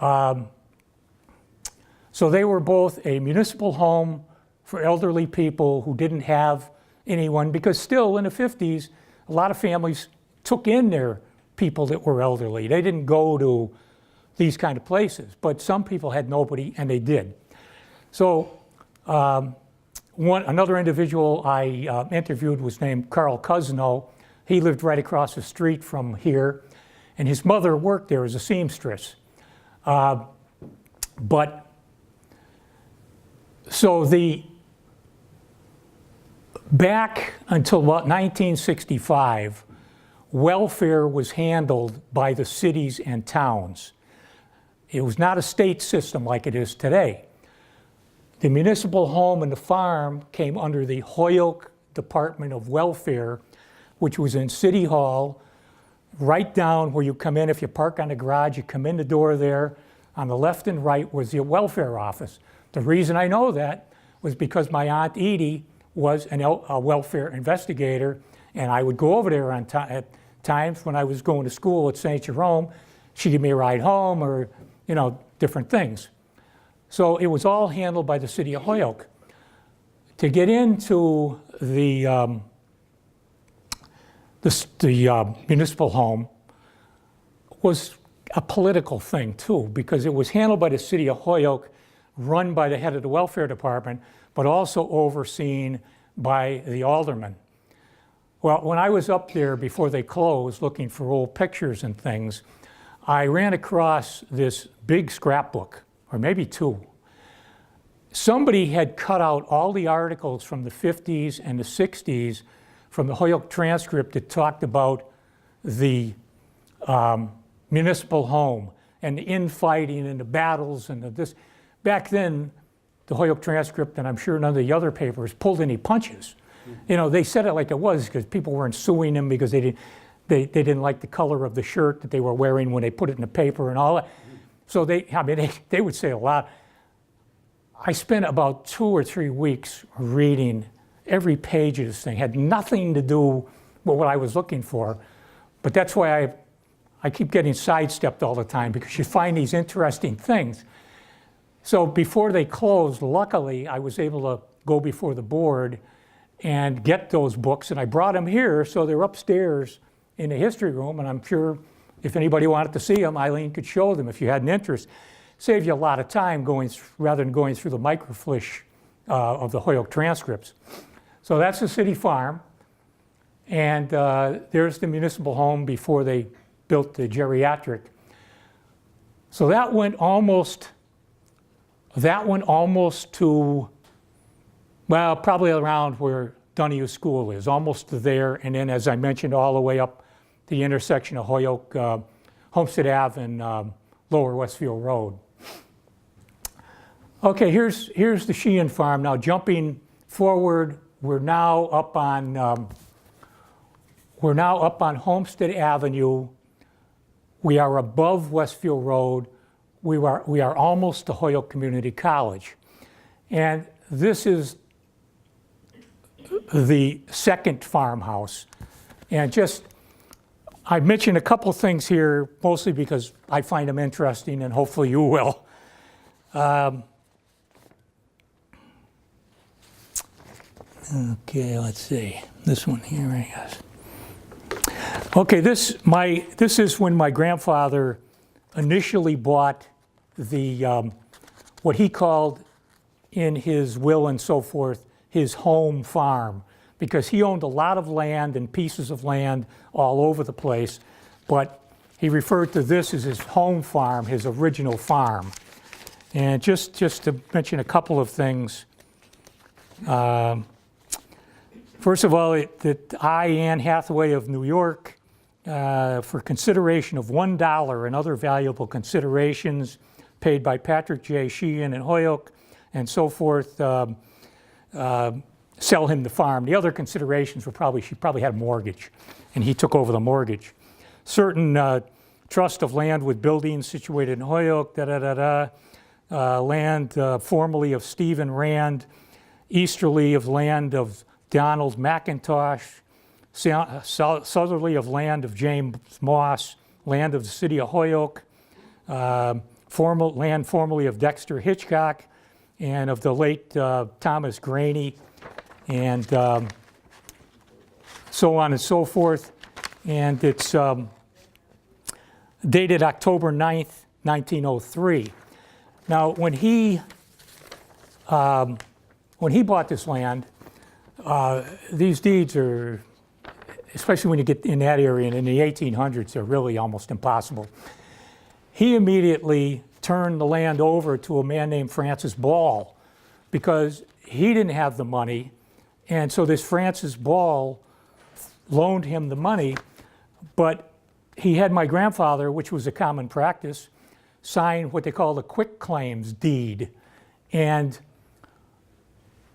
So they were both a municipal home for elderly people who didn't have anyone, because still in the 50s, a lot of families took in their people that were elderly. They didn't go to these kind of places, but some people had nobody, and they did. So Another individual I interviewed was named Carl Cousino. He lived right across the street from here, and his mother worked there as a seamstress. Back until about 1965, welfare was handled by the cities and towns. It was not a state system like it is today. The municipal home and the farm came under the Holyoke Department of Welfare, which was in City Hall, right down where you come in. If you park on the garage, you come in the door there. On the left and right was the welfare office. The reason I know that was because my Aunt Edie was a welfare investigator, and I would go over there at times when I was going to school at St. Jerome. She'd give me a ride home or, different things. So it was all handled by the city of Holyoke. To get into the municipal home was a political thing too, because it was handled by the city of Holyoke, run by the head of the welfare department, but also overseen by the alderman. Well, when I was up there before they closed looking for old pictures and things, I ran across this big scrapbook, or maybe two. Somebody had cut out all the articles from the 50s and the 60s from the Holyoke transcript that talked about the municipal home and the infighting and the battles and this. Back then, the Holyoke transcript, and I'm sure none of the other papers, pulled any punches. They said it like it was because people weren't suing them because they didn't like the color of the shirt that they were wearing when they put it in the paper and all that. So they would say a lot. I spent about 2 or 3 weeks reading every page of this thing. It had nothing to do with what I was looking for, but that's why I keep getting sidestepped all the time, because you find these interesting things. So before they closed, luckily, I was able to go before the board and get those books, and I brought them here, so they're upstairs in the history room, and I'm sure if anybody wanted to see them, Eileen could show them if you had an interest. Save you a lot of time rather than going through the microfiche of the Holyoke transcripts. So that's the city farm, and there's the municipal home before they built the geriatric. So that went almost to, well, probably around where Donahue School is, almost to there, and then, as I mentioned, all the way up the intersection of Holyoke, Homestead Ave, and Lower Westfield Road. Okay, here's the Sheehan Farm. Now, jumping forward, we're now up on Homestead Avenue. We are above Westfield Road. We are almost to Holyoke Community College, and this is the second farmhouse. And I mentioned a couple things here, mostly because I find them interesting, and hopefully you will. Okay, let's see. This one here, I guess. Okay, this is when my grandfather initially bought the what he called in his will and so forth his home farm, because he owned a lot of land and pieces of land all over the place, but he referred to this as his home farm, his original farm. And just to mention a couple of things. First of all, that Anne Hathaway of New York, for consideration of $1 and other valuable considerations paid by Patrick J. Sheehan in Holyoke and so forth, sell him the farm. The other considerations were she probably had a mortgage, and he took over the mortgage. Certain trust of land with buildings situated in Holyoke, land formerly of Stephen Rand, easterly of land of Donald McIntosh, southerly of land of James Moss, land of the city of Holyoke, land formerly of Dexter Hitchcock, and of the late Thomas Graney, and so on and so forth. And it's dated October 9th, 1903. Now, when he when he bought this land, these deeds are, especially when you get in that area and in the 1800s, they're really almost impossible. He immediately turned the land over to a man named Francis Ball because he didn't have the money. And so this Francis Ball loaned him the money, but he had my grandfather, which was a common practice, sign what they call the quick claims deed. And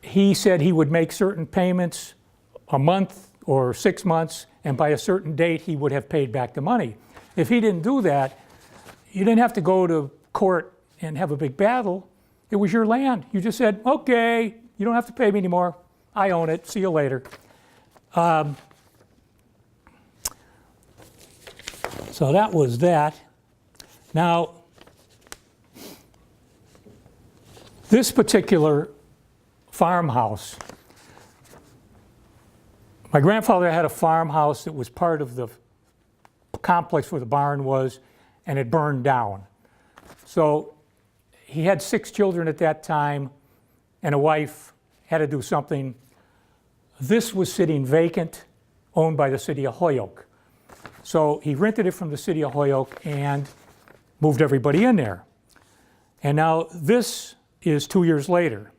he said he would make certain payments a month or 6 months, and by a certain date he would have paid back the money. If he didn't do that, you didn't have to go to court and have a big battle. It was your land. You just said, okay, you don't have to pay me anymore. I own it. See you later. So that was that. Now, this particular farmhouse, my grandfather had a farmhouse that was part of the complex where the barn was, and it burned down. So he had 6 children at that time, and a wife, had to do something. This was sitting vacant, owned by the city of Holyoke. So he rented it from the city of Holyoke and moved everybody in there. And now this is 2 years later.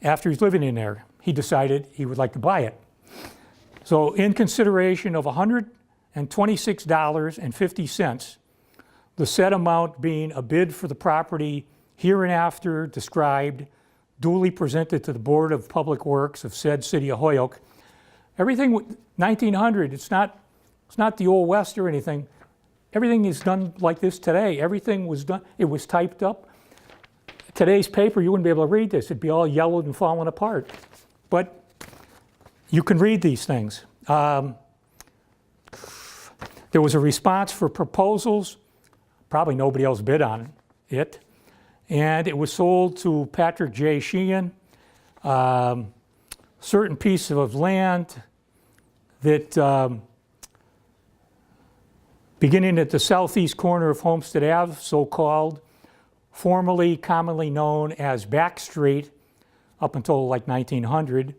After he's living in there, he decided he would like to buy it. So in consideration of $126.50, the said amount being a bid for the property hereinafter described, duly presented to the Board of Public Works of said city of Holyoke. Everything, 1900, it's not the Old West or anything. Everything is done like this today. Everything was done, it was typed up. Today's paper, you wouldn't be able to read this. It'd be all yellowed and falling apart. But you can read these things. There was a response for proposals. Probably nobody else bid on it. And it was sold to Patrick J. Sheehan. Certain piece of land that beginning at the southeast corner of Homestead Ave, so-called, formerly commonly known as Back Street up until like 1900,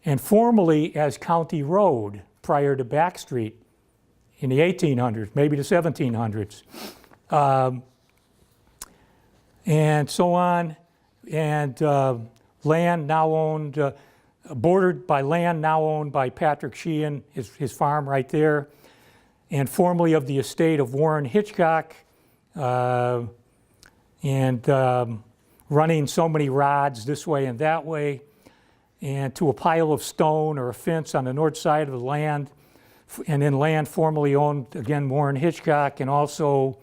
and formerly as County Road prior to Back Street in the 1800s, maybe the 1700s. And so on, and land now owned, bordered by land now owned by Patrick Sheehan, his farm right there, and formerly of the estate of Warren Hitchcock, and running so many rods this way and that way, and to a pile of stone or a fence on the north side of the land, and then land formerly owned, again, Warren Hitchcock, and also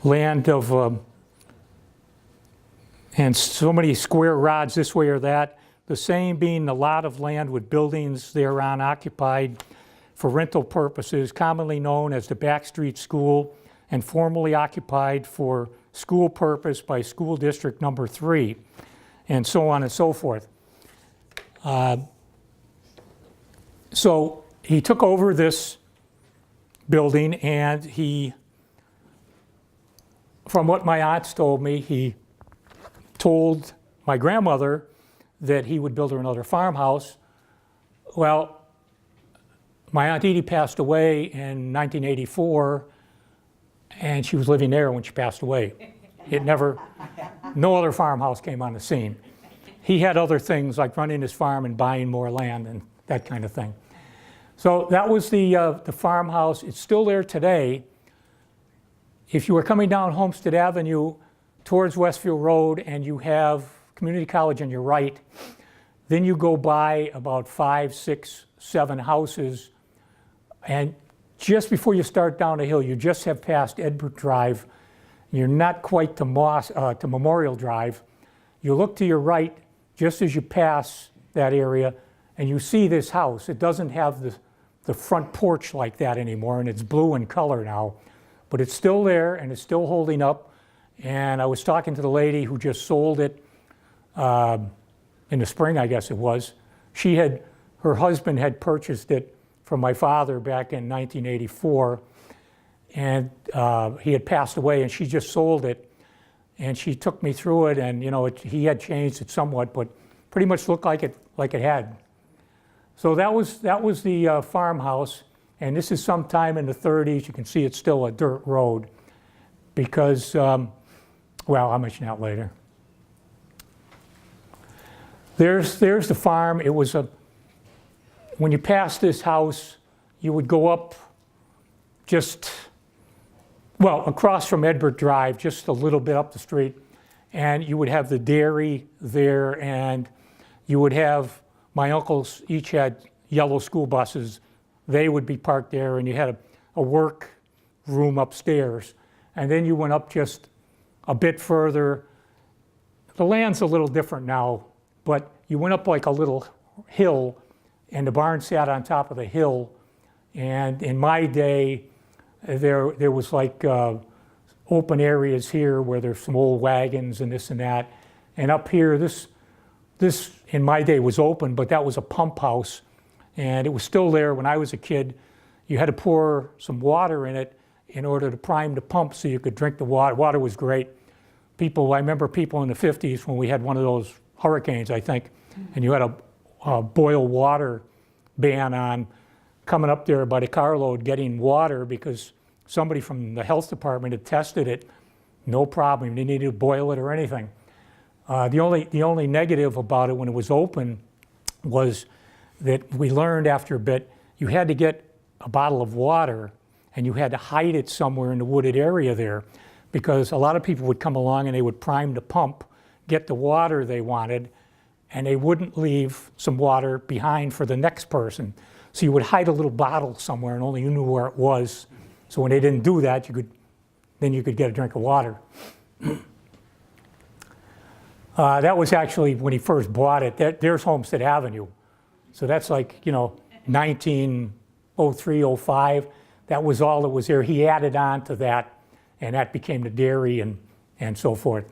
land of, and so many square rods this way or that, the same being a lot of land with buildings thereon occupied for rental purposes, commonly known as the Backstreet School, and formerly occupied for school purpose by School District Number 3, and so on and so forth. So he took over this building, and he, from what my aunts told me, he told my grandmother that he would build her another farmhouse. Well, my Aunt Edie passed away in 1984, and she was living there when she passed away. It never, no other farmhouse came on the scene. He had other things like running his farm and buying more land and that kind of thing. So that was the farmhouse. It's still there today. If you were coming down Homestead Avenue towards Westfield Road and you have Community College on your right, then you go by about 5, 6, 7 houses, and just before you start down the hill, you just have passed Edbert Drive. You're not quite to Memorial Drive. You look to your right just as you pass that area, and you see this house. It doesn't have the front porch like that anymore, and it's blue in color now. But it's still there, and it's still holding up. And I was talking to the lady who just sold it in the spring, I guess it was. Her husband had purchased it from my father back in 1984, and he had passed away, and she just sold it. And she took me through it, and he had changed it somewhat, but pretty much looked like it had. So that was the farmhouse, and this is sometime in the 30s. You can see it's still a dirt road because, well, I'll mention that later. There's the farm. It was when you passed this house, you would go up across from Edbert Drive, just a little bit up the street, and you would have the dairy there, and you would have, my uncles each had yellow school buses. They would be parked there, and you had a work room upstairs. And then you went up just a bit further. The land's a little different now, but you went up like a little hill, and the barn sat on top of the hill. And in my day, there was like open areas here where there's some old wagons and this and that. And up here, this in my day was open, but that was a pump house. And it was still there when I was a kid. You had to pour some water in it in order to prime the pump so you could drink the water. Water was great. I remember people in the 50s when we had one of those hurricanes, I think, and you had a boil water ban on coming up there by the carload getting water because somebody from the health department had tested it. No problem. They needed to boil it or anything. The only negative about it when it was open was that we learned after a bit you had to get a bottle of water and you had to hide it somewhere in the wooded area there because a lot of people would come along and they would prime the pump, get the water they wanted, and they wouldn't leave some water behind for the next person. So you would hide a little bottle somewhere and only you knew where it was. So when they didn't do that, then you could get a drink of water. That was actually when he first bought it. There's Homestead Avenue. So that's like, 1903, 05. That was all that was there. He added on to that, and that became the dairy and so forth.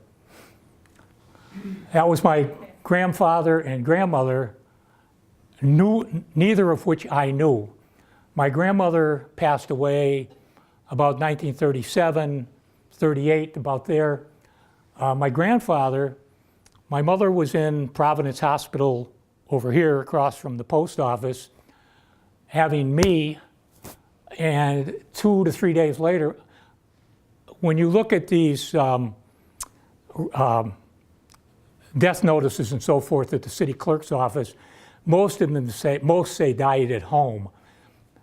That was my grandfather and grandmother, neither of which I knew. My grandmother passed away about 1937, 38, about there. My grandfather, my mother was in Providence Hospital over here across from the post office, having me, and 2 to 3 days later, when you look at these death notices and so forth at the city clerk's office, most say died at home.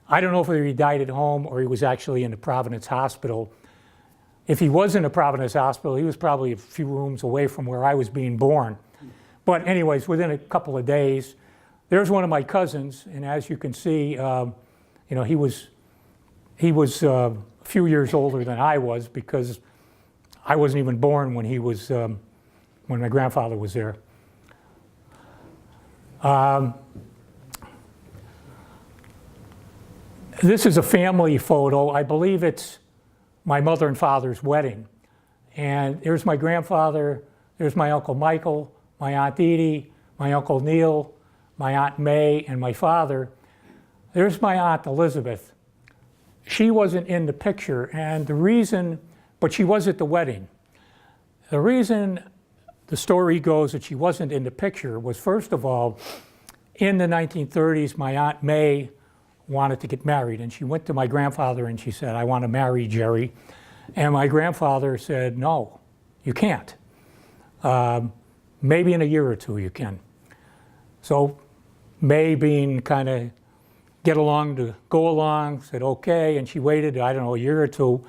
I don't know if he died at home or he was actually in the Providence Hospital. If he was in the Providence Hospital, he was probably a few rooms away from where I was being born. But anyways, within a couple of days, there's one of my cousins, and as you can see, he was a few years older than I was because I wasn't even born when when my grandfather was there. This is a family photo. I believe it's my mother and father's wedding. And there's my grandfather, there's my Uncle Michael, my Aunt Edie, my Uncle Neil, my Aunt May, and my father. There's my Aunt Elizabeth. She wasn't in the picture, and but she was at the wedding. The reason the story goes that she wasn't in the picture was, first of all, in the 1930s, my Aunt May wanted to get married, and she went to my grandfather and she said, "I want to marry Jerry." And my grandfather said, "No, you can't. Maybe in a year or two you can." So May, being kind of go along, said okay, and she waited, I don't know, a year or two,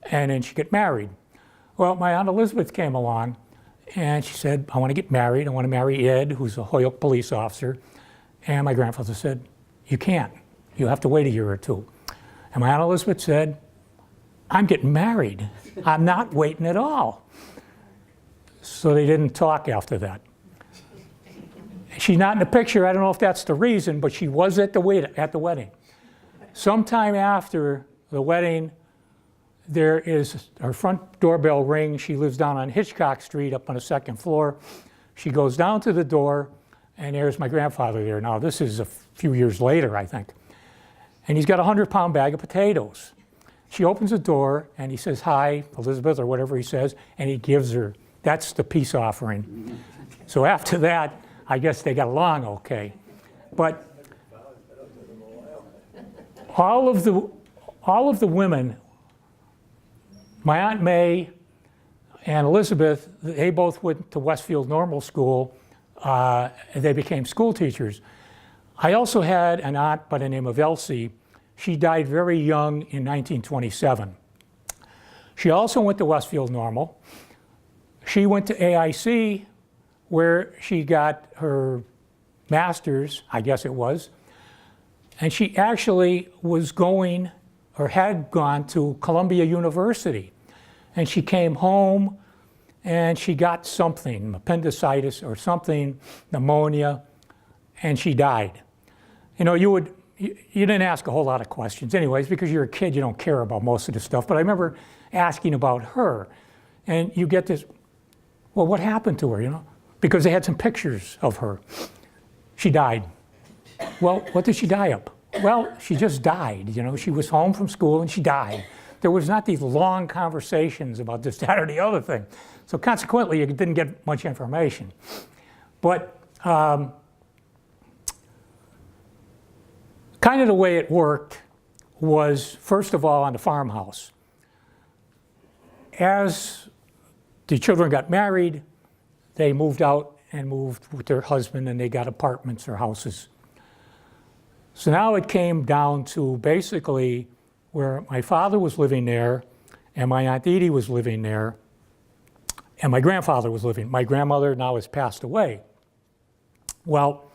and then she got married. Well, my Aunt Elizabeth came along, and she said, "I want to get married. I want to marry Ed, who's a Holyoke police officer." And my grandfather said, "You can't. You have to wait a year or two." And my Aunt Elizabeth said, "I'm getting married. I'm not waiting at all." So they didn't talk after that. She's not in the picture. I don't know if that's the reason, but she was at the wedding. Sometime after the wedding, her front doorbell rings. She lives down on Hitchcock Street up on the second floor. She goes down to the door, and there's my grandfather there. Now, this is a few years later, I think. And he's got a 100-pound bag of potatoes. she opens the door and he says, "Hi, Elizabeth," or whatever he says, and he gives her, that's the peace offering. So after that, I guess they got along okay. But all of the women, my Aunt May and Elizabeth, they both went to Westfield Normal School. They became school teachers. I also had an aunt by the name of Elsie. She died very young in 1927. She also went to Westfield Normal. She went to AIC, where she got her master's, I guess it was, and she actually was going, or had gone, to Columbia University. And she came home and she got something, appendicitis or something, pneumonia, and she died. You know, you didn't ask a whole lot of questions anyways, because you're a kid, you don't care about most of the stuff. But I remember asking about her, and you get this, well, what happened to her, you know? Because they had some pictures of her. She died. Well, what did she die of? Well, she just died, you know. She was home from school and she died. There was not these long conversations about this, that, or the other thing. So consequently, you didn't get much information. But kind of the way it worked was, first of all, on the farmhouse. As the children got married, they moved out and moved with their husband, and they got apartments or houses. So now it came down to basically where my father was living there, and my Aunt Edie was living there, and my grandfather was living. My grandmother now has passed away. Well,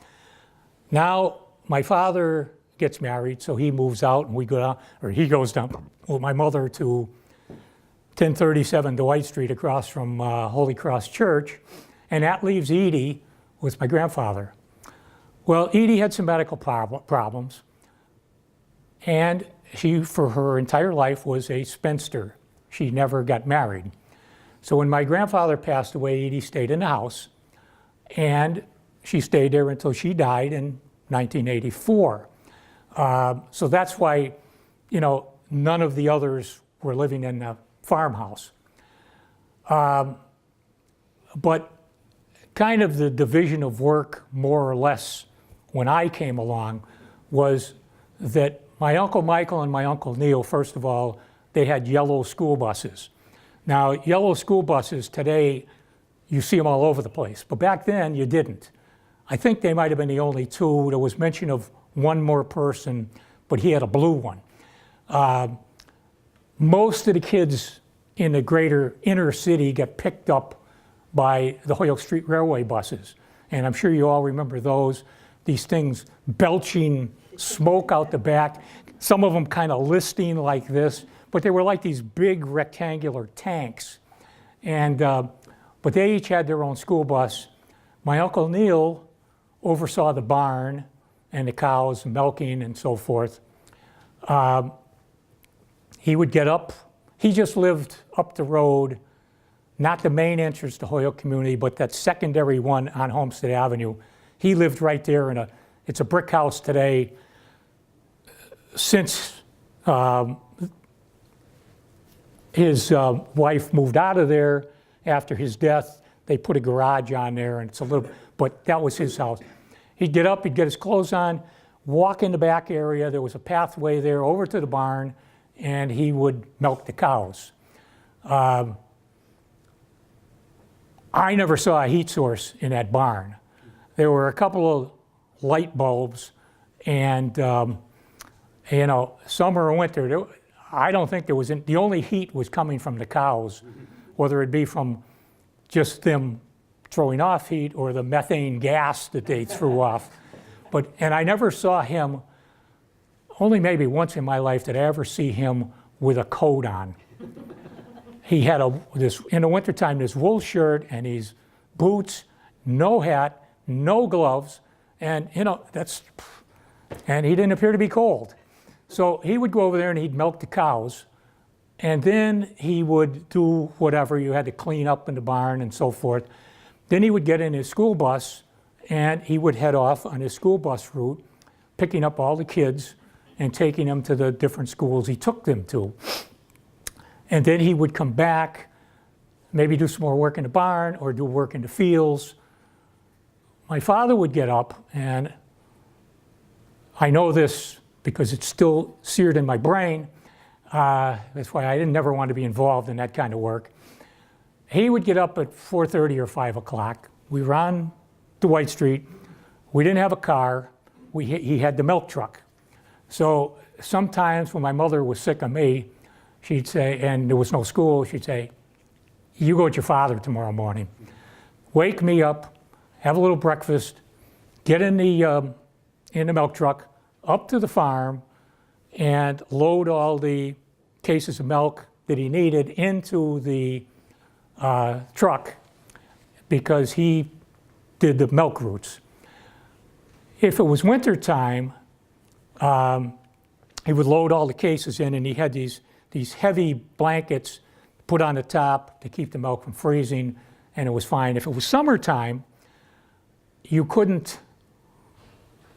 now my father gets married, so he moves out, and we go down, or he goes down with my mother to 1037 Dwight Street across from Holy Cross Church, and that leaves Edie with my grandfather. Well, Edie had some medical problems, and she, for her entire life, was a spinster. She never got married. So when my grandfather passed away, Edie stayed in the house, and she stayed there until she died in 1984. So that's why, you know, none of the others were living in the farmhouse. But kind of the division of work, more or less, when I came along, was that my Uncle Michael and my Uncle Neil, first of all, they had yellow school buses. Now, yellow school buses today, you see them all over the place, but back then you didn't. I think they might have been the only two. There was mention of one more person, but he had a blue one. Most of the kids in the greater inner city get picked up by the Holyoke Street Railway buses. And I'm sure you all remember those, these things belching smoke out the back, some of them kind of listing like this, but they were like these big rectangular tanks. And, but they each had their own school bus. My Uncle Neil oversaw the barn and the cows, milking and so forth. He would get up, he just lived up the road, not the main entrance to Holyoke community, but that secondary one on Homestead Avenue. He lived right there in it's a brick house today. Since his wife moved out of there after his death, they put a garage on there, and it's a little, but that was his house. He'd get up, he'd get his clothes on, walk in the back area. There was a pathway there over to the barn, and he would milk the cows. I never saw a heat source in that barn. There were a couple of light bulbs, and you know, summer or winter, I don't think there was, the only heat was coming from the cows, whether it be from just them throwing off heat or the methane gas that they threw off. And I never saw him, only maybe once in my life did I ever see him with a coat on. He had in the wintertime, this wool shirt and these boots, no hat, no gloves, and you know, and he didn't appear to be cold. So he would go over there and he'd milk the cows, and then he would do whatever. You had to clean up in the barn and so forth. Then he would get in his school bus and he would head off on his school bus route, picking up all the kids and taking them to the different schools he took them to. And then he would come back, maybe do some more work in the barn or do work in the fields. My father would get up, and I know this because it's still seared in my brain. That's why I didn't never want to be involved in that kind of work. He would get up at 4:30 or 5 o'clock. We were on Dwight Street. We didn't have a car. He had the milk truck. So sometimes when my mother was sick of me, she'd say, and there was no school, she'd say, you go with your father tomorrow morning. Wake me up, have a little breakfast, get in the milk truck, up to the farm, and load all the cases of milk that he needed into the truck because he did the milk routes. If it was winter time, he would load all the cases in, and he had these heavy blankets put on the top to keep the milk from freezing, and it was fine. If it was summertime, you couldn't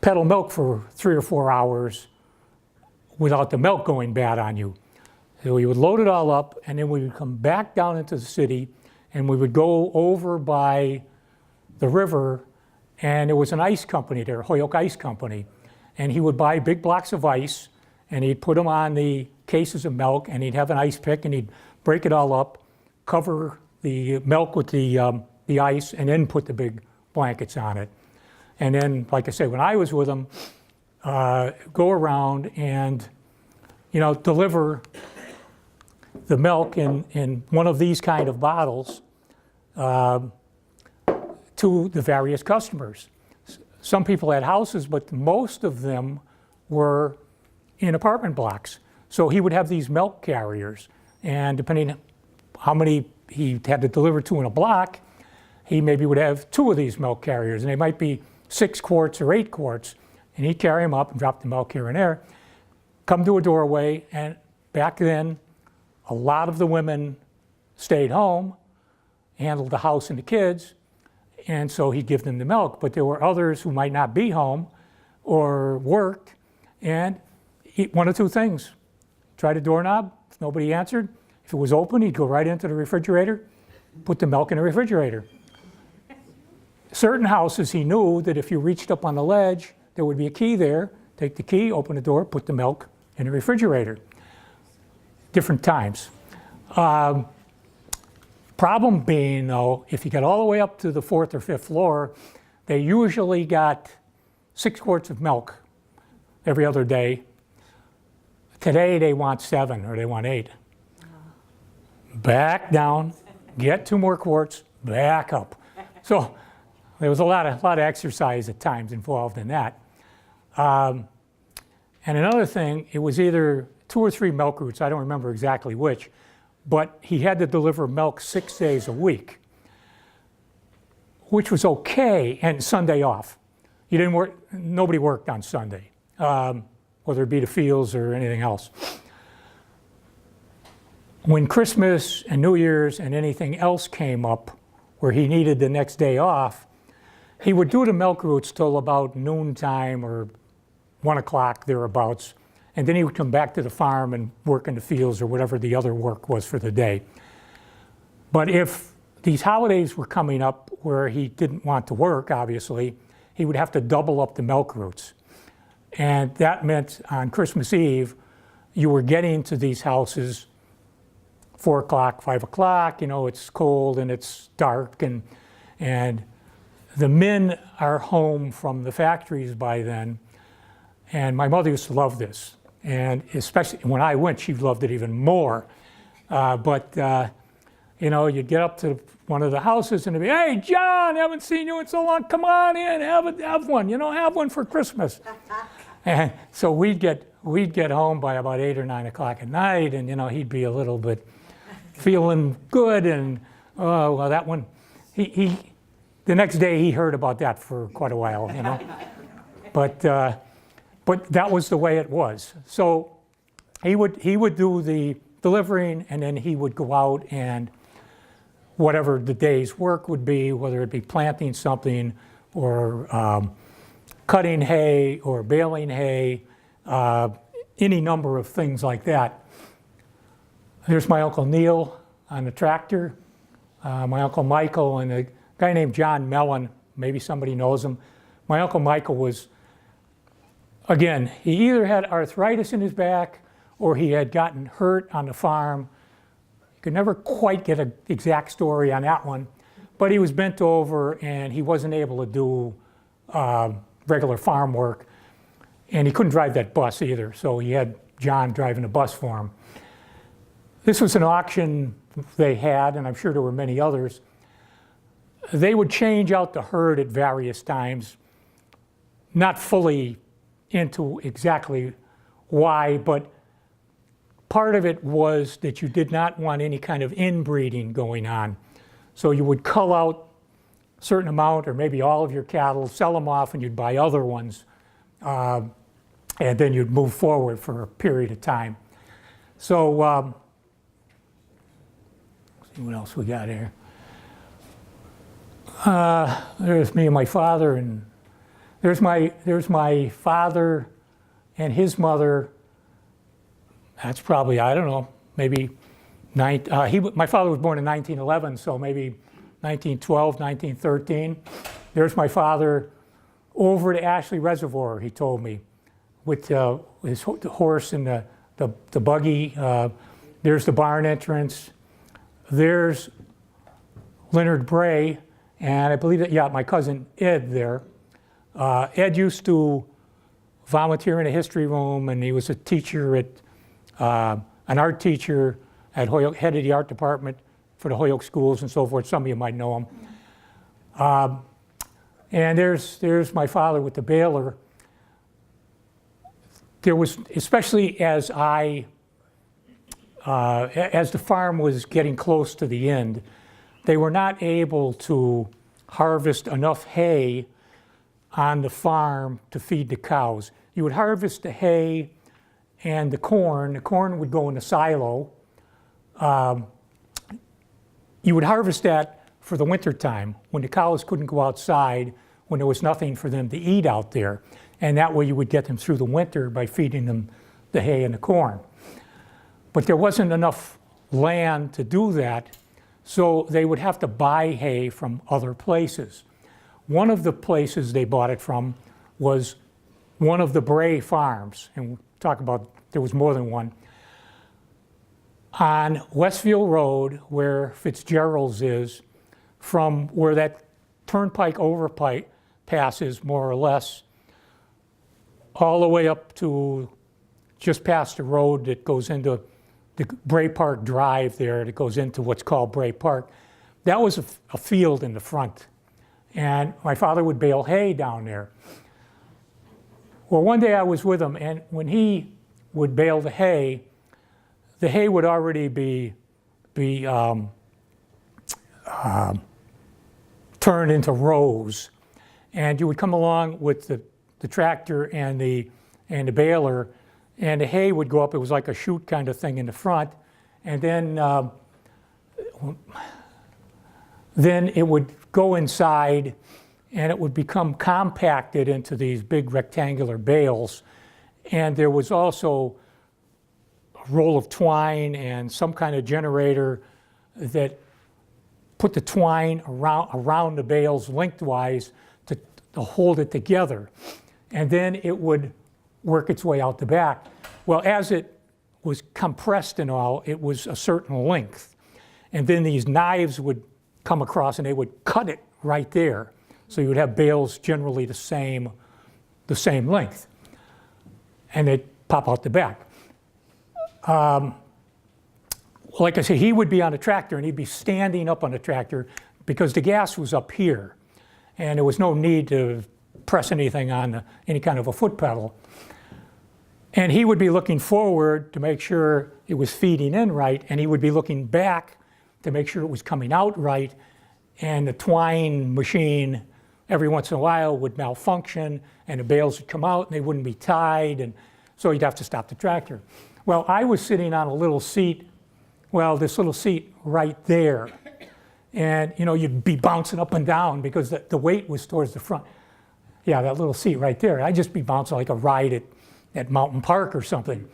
peddle milk for 3 or 4 hours without the milk going bad on you. So we would load it all up, and then we would come back down into the city, and we would go over by the river, and there was an ice company there, Holyoke Ice Company, and he would buy big blocks of ice, and he'd put them on the cases of milk, and he'd have an ice pick, and he'd break it all up, cover the milk with the ice, and then put the big blankets on it. And then, like I said, when I was with him, go around and, deliver the milk in one of these kind of bottles to the various customers. Some people had houses, but most of them were in apartment blocks. So he would have these milk carriers, and depending how many he had to deliver to in a block, he maybe would have 2 of these milk carriers, and they might be 6 quarts or 8 quarts, and he'd carry them up and drop the milk here and there, come to a doorway, and back then, a lot of the women stayed home, handled the house and the kids, and so he'd give them the milk. But there were others who might not be home or worked, and one of 2 things. Try the doorknob, if nobody answered. If it was open, he'd go right into the refrigerator, put the milk in the refrigerator. Certain houses, he knew that if you reached up on the ledge, there would be a key there. Take the key, open the door, put the milk in the refrigerator. Different times. Problem being, though, if you got all the way up to the 4th or 5th floor, they usually got 6 quarts of milk every other day. Today, they want 7 or they want 8. Back down, get 2 more quarts, back up. So there was a lot of exercise at times involved in that. And another thing, it was either 2 or 3 milk routes, I don't remember exactly which, but he had to deliver milk 6 days a week, which was okay, and Sunday off. You didn't work, nobody worked on Sunday, whether it be the fields or anything else. When Christmas and New Year's and anything else came up where he needed the next day off, he would do the milk routes till about noontime or 1 o'clock thereabouts, and then he would come back to the farm and work in the fields or whatever the other work was for the day. But if these holidays were coming up where he didn't want to work, obviously, he would have to double up the milk routes. And that meant on Christmas Eve, you were getting to these houses 4 o'clock, 5 o'clock, it's cold and it's dark, and the men are home from the factories by then. And my mother used to love this. And especially when I went, she loved it even more. You'd get up to one of the houses and it'd be, hey, John, haven't seen you in so long. Come on in, have one, have one for Christmas. And so we'd get home by about 8 or 9 o'clock at night, and, he'd be a little bit feeling good. And, that one, the next day he heard about that for quite a while, But that was the way it was. So he would do the delivering, and then he would go out and whatever the day's work would be, whether it be planting something or cutting hay or baling hay, any number of things like that. There's my Uncle Neil on the tractor, my Uncle Michael, and a guy named John Mellon. Maybe somebody knows him. My Uncle Michael was, again, he either had arthritis in his back or he had gotten hurt on the farm. You could never quite get an exact story on that one, but he was bent over and he wasn't able to do regular farm work, and he couldn't drive that bus either, so he had John driving the bus for him. This was an auction they had, and I'm sure there were many others. They would change out the herd at various times, not fully into exactly why, but part of it was that you did not want any kind of inbreeding going on. So you would cull out a certain amount or maybe all of your cattle, sell them off, and you'd buy other ones, and then you'd move forward for a period of time. So, let's see what else we got here. There's me and my father, and there's my father and his mother. That's probably, I don't know, maybe my father was born in 1911, so maybe 1912, 1913. There's my father over to Ashley Reservoir, he told me, with his horse and the buggy. There's the barn entrance. There's Leonard Bray, and I believe that, yeah, my cousin Ed there. Ed used to volunteer in a history room, and he was a teacher at, an art teacher at Holyoke, head of the art department for the Holyoke schools and so forth. Some of you might know him. And there's my father with the baler. There was, especially as the farm was getting close to the end, they were not able to harvest enough hay on the farm to feed the cows. You would harvest the hay and the corn. The corn would go in a silo. You would harvest that for the winter time when the cows couldn't go outside, when there was nothing for them to eat out there. And that way you would get them through the winter by feeding them the hay and the corn. But there wasn't enough land to do that, so they would have to buy hay from other places. One of the places they bought it from was one of the Bray farms, and we'll talk about, there was more than one, on Westfield Road, where Fitzgerald's is, from where that turnpike overpass is, more or less, all the way up to just past the road that goes into the Bray Park Drive there, that goes into what's called Bray Park. That was a field in the front. And my father would bale hay down there. Well, one day I was with him, and when he would bale the hay would already be turned into rows. And you would come along with the tractor and the baler, and the hay would go up. It was like a chute kind of thing in the front, and then it would go inside, and it would become compacted into these big rectangular bales. And there was also a roll of twine and some kind of generator that put the twine around the bales lengthwise to hold it together. And then it would work its way out the back. Well, as it was compressed and all, it was a certain length. And then these knives would come across and they would cut it right there. So you would have bales generally the same length. And they'd pop out the back. Like I say, he would be on a tractor and he'd be standing up on a tractor because the gas was up here. And there was no need to press anything on any kind of a foot pedal. And he would be looking forward to make sure it was feeding in right, and he would be looking back to make sure it was coming out right, and the twine machine every once in a while would malfunction, and the bales would come out and they wouldn't be tied, and so you'd have to stop the tractor. Well, I was sitting on a little seat, this little seat right there, and you'd be bouncing up and down because the weight was towards the front. Yeah, that little seat right there. I'd just be bouncing like a ride at Mountain Park or something.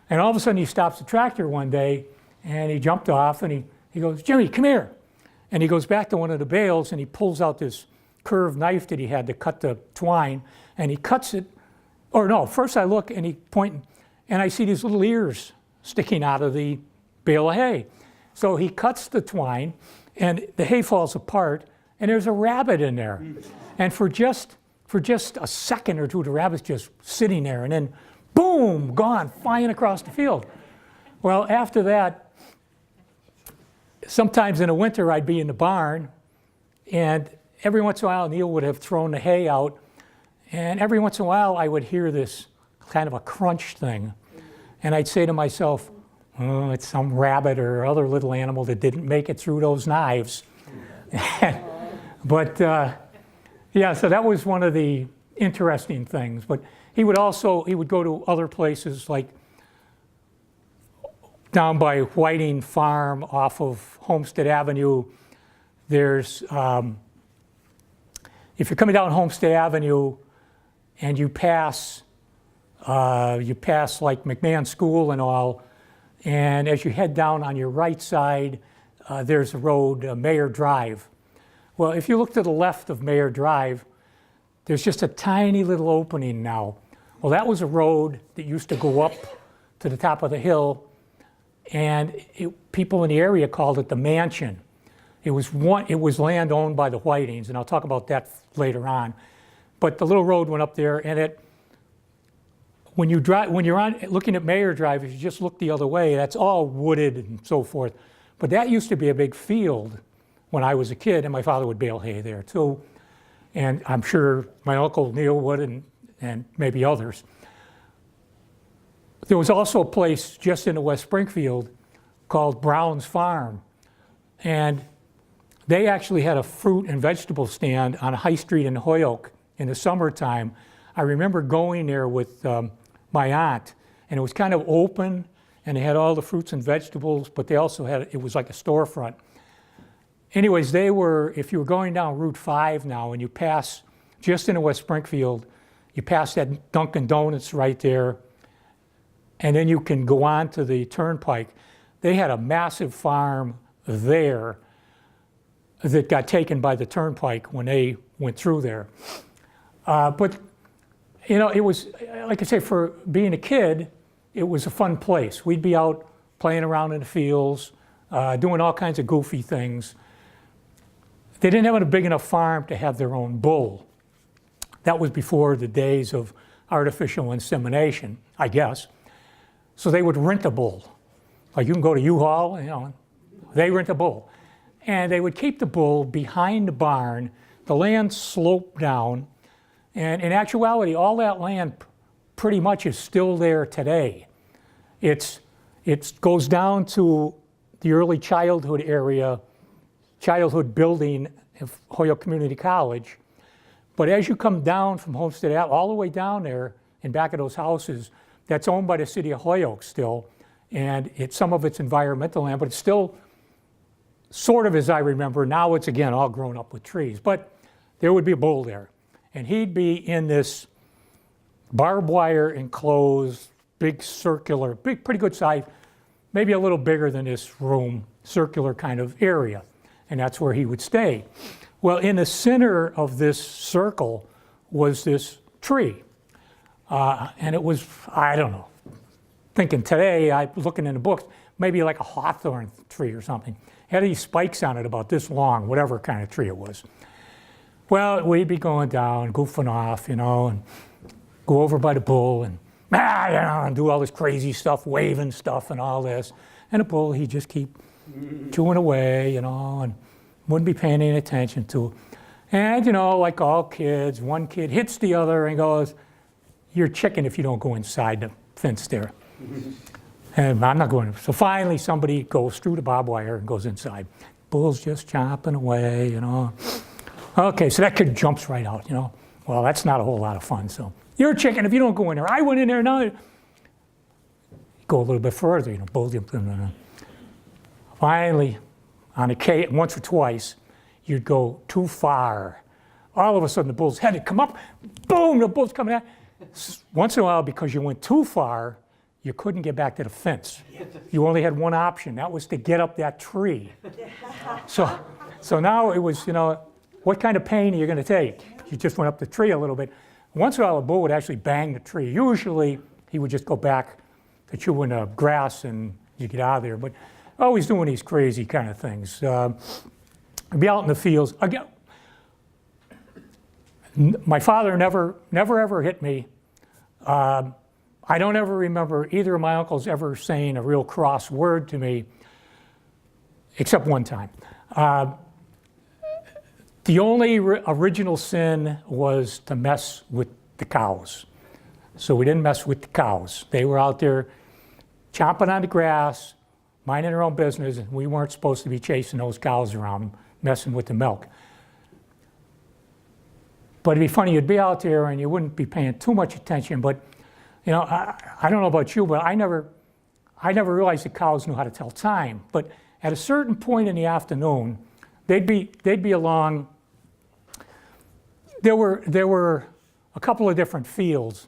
And all of a sudden he stops the tractor one day And he jumped off and he goes, Jimmy, come here. And he goes back to one of the bales and he pulls out this curved knife that he had to cut the twine, and he cuts it. Or no, first I look and he pointing, and I see these little ears sticking out of the bale of hay. So he cuts the twine and the hay falls apart and there's a rabbit in there. And for just a second or two, the rabbit's just sitting there and then boom, gone, flying across the field. Well, after that, sometimes in the winter I'd be in the barn, and every once in a while Neil would have thrown the hay out, and every once in a while I would hear this kind of a crunch thing. And I'd say to myself, oh, it's some rabbit or other little animal that didn't make it through those knives. But yeah, so that was one of the interesting things. But he would go to other places like down by Whiting Farm off of Homestead Avenue. There's, if you're coming down Homestead Avenue and you pass like McMahon School and all, and as you head down on your right side, there's a road, Mayor Drive. Well, if you look to the left of Mayor Drive, there's just a tiny little opening now. Well, that was a road that used to go up to the top of the hill, and people in the area called it the Mansion. It was land owned by the Whitings, and I'll talk about that later on. But the little road went up there, and when you're looking at Mayor Drive, if you just look the other way, that's all wooded and so forth. But that used to be a big field when I was a kid, and my father would bale hay there too. And I'm sure my uncle Neil would, and maybe others. There was also a place just into West Springfield called Brown's Farm. And they actually had a fruit and vegetable stand on High Street in Holyoke in the summertime. I remember going there with my aunt, and it was kind of open, and they had all the fruits and vegetables, but they also it was like a storefront. Anyways, if you were going down Route 5 now and you pass just into West Springfield, you pass that Dunkin' Donuts right there, and then you can go on to the turnpike. They had a massive farm there that got taken by the turnpike when they went through there. But you know, it was, like I say, for being a kid, it was a fun place. We'd be out playing around in the fields, doing all kinds of goofy things. They didn't have a big enough farm to have their own bull. That was before the days of artificial insemination, I guess. So they would rent a bull. Like you can go to U-Haul, you know, they rent a bull. And they would keep the bull behind the barn. The land sloped down. And in actuality, all that land pretty much is still there today. It goes down to the early childhood area, childhood building of Holyoke Community College. But as you come down from Homestead Ave, all the way down there in back of those houses, that's owned by the city of Holyoke still. And some of it's environmental land, but it's still sort of as I remember. Now it's again all grown up with trees. But there would be a bull there. And he'd be in this barbed wire enclosed, big circular, pretty good size, maybe a little bigger than this room, circular kind of area. And that's where he would stay. Well, in the center of this circle was this tree. And it was, I don't know, thinking today, looking in the books, maybe like a hawthorn tree or something. It had these spikes on it about this long, whatever kind of tree it was. Well, we'd be going down, goofing off, you know, and go over by the bull and, you know, and do all this crazy stuff, waving stuff and all this. And the bull, he'd just keep chewing away, you know, and wouldn't be paying any attention to. And, you know, like all kids, one kid hits the other and goes, "You're chicken if you don't go inside the fence there." And I'm not going. So finally, somebody goes through the barbed wire and goes inside. Bull's just chomping away, you know. Okay, so that kid jumps right out, you know. Well, that's not a whole lot of fun. So you're a chicken if you don't go in there. I went in there. Now go a little bit further, you know. Bull jumped in there. Finally, on once or twice, you'd go too far. All of a sudden, the bull's head would come up. Boom! The bull's coming out. Once in a while, because you went too far, you couldn't get back to the fence. You only had one option. That was to get up that tree. So now it was, what kind of pain are you going to take? You just went up the tree a little bit. Once in a while, a bull would actually bang the tree. Usually, he would just go back to chewing the grass and you get out of there. But always doing these crazy kind of things. I'd be out in the fields. Again, my father never ever hit me. I don't ever remember either of my uncles ever saying a real cross word to me, except one time. The only original sin was to mess with the cows. So we didn't mess with the cows. They were out there chomping on the grass, minding their own business, and we weren't supposed to be chasing those cows around, messing with the milk. But it'd be funny, you'd be out there and you wouldn't be paying too much attention, but I don't know about you, but I never realized the cows knew how to tell time. But at a certain point in the afternoon, they'd be along. There were a couple of different fields.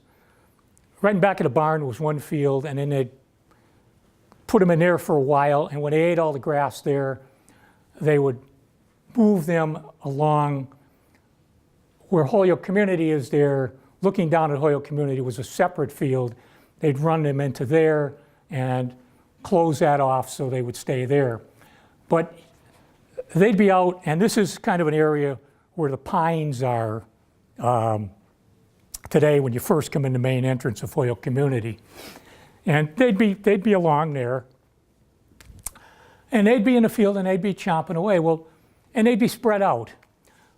Right in back of the barn was one field, and then they'd put them in there for a while, and when they ate all the grass there, they would move them along where Holyoke Community is there. Looking down at Holyoke Community was a separate field. They'd run them into there and close that off so they would stay there. But they'd be out, and this is kind of an area where the pines are today when you first come in the main entrance of Holyoke Community. And they'd be along there, and they'd be in the field and they'd be chomping away. Well, and they'd be spread out.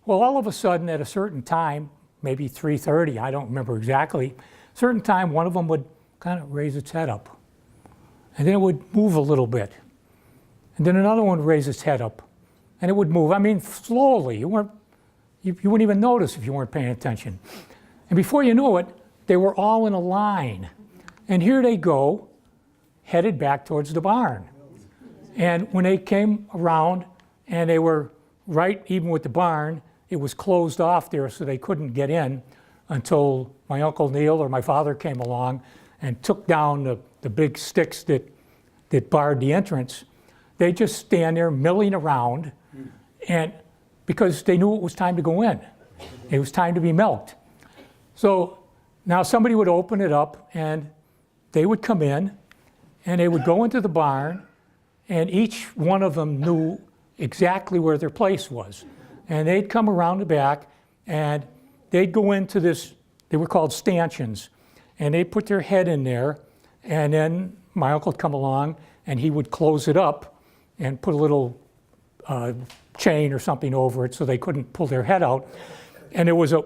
Well, all of a sudden at a certain time, maybe 3:30, I don't remember exactly, certain time one of them would kind of raise its head up. And then it would move a little bit. And then another one would raise its head up. And it would move, I mean, slowly. You wouldn't even notice if you weren't paying attention. And before you know it, they were all in a line. And here they go, headed back towards the barn. And when they came around and they were right even with the barn, it was closed off there so they couldn't get in until my Uncle Neil or my father came along and took down the big sticks that barred the entrance. They just stand there milling around, and because they knew it was time to go in. It was time to be milked. So now somebody would open it up and they would come in and they would go into the barn, and each one of them knew exactly where their place was. And they'd come around the back and they'd go into this, they were called stanchions, and they'd put their head in there, and then my uncle would come along and he would close it up and put a little chain or something over it so they couldn't pull their head out. And there was a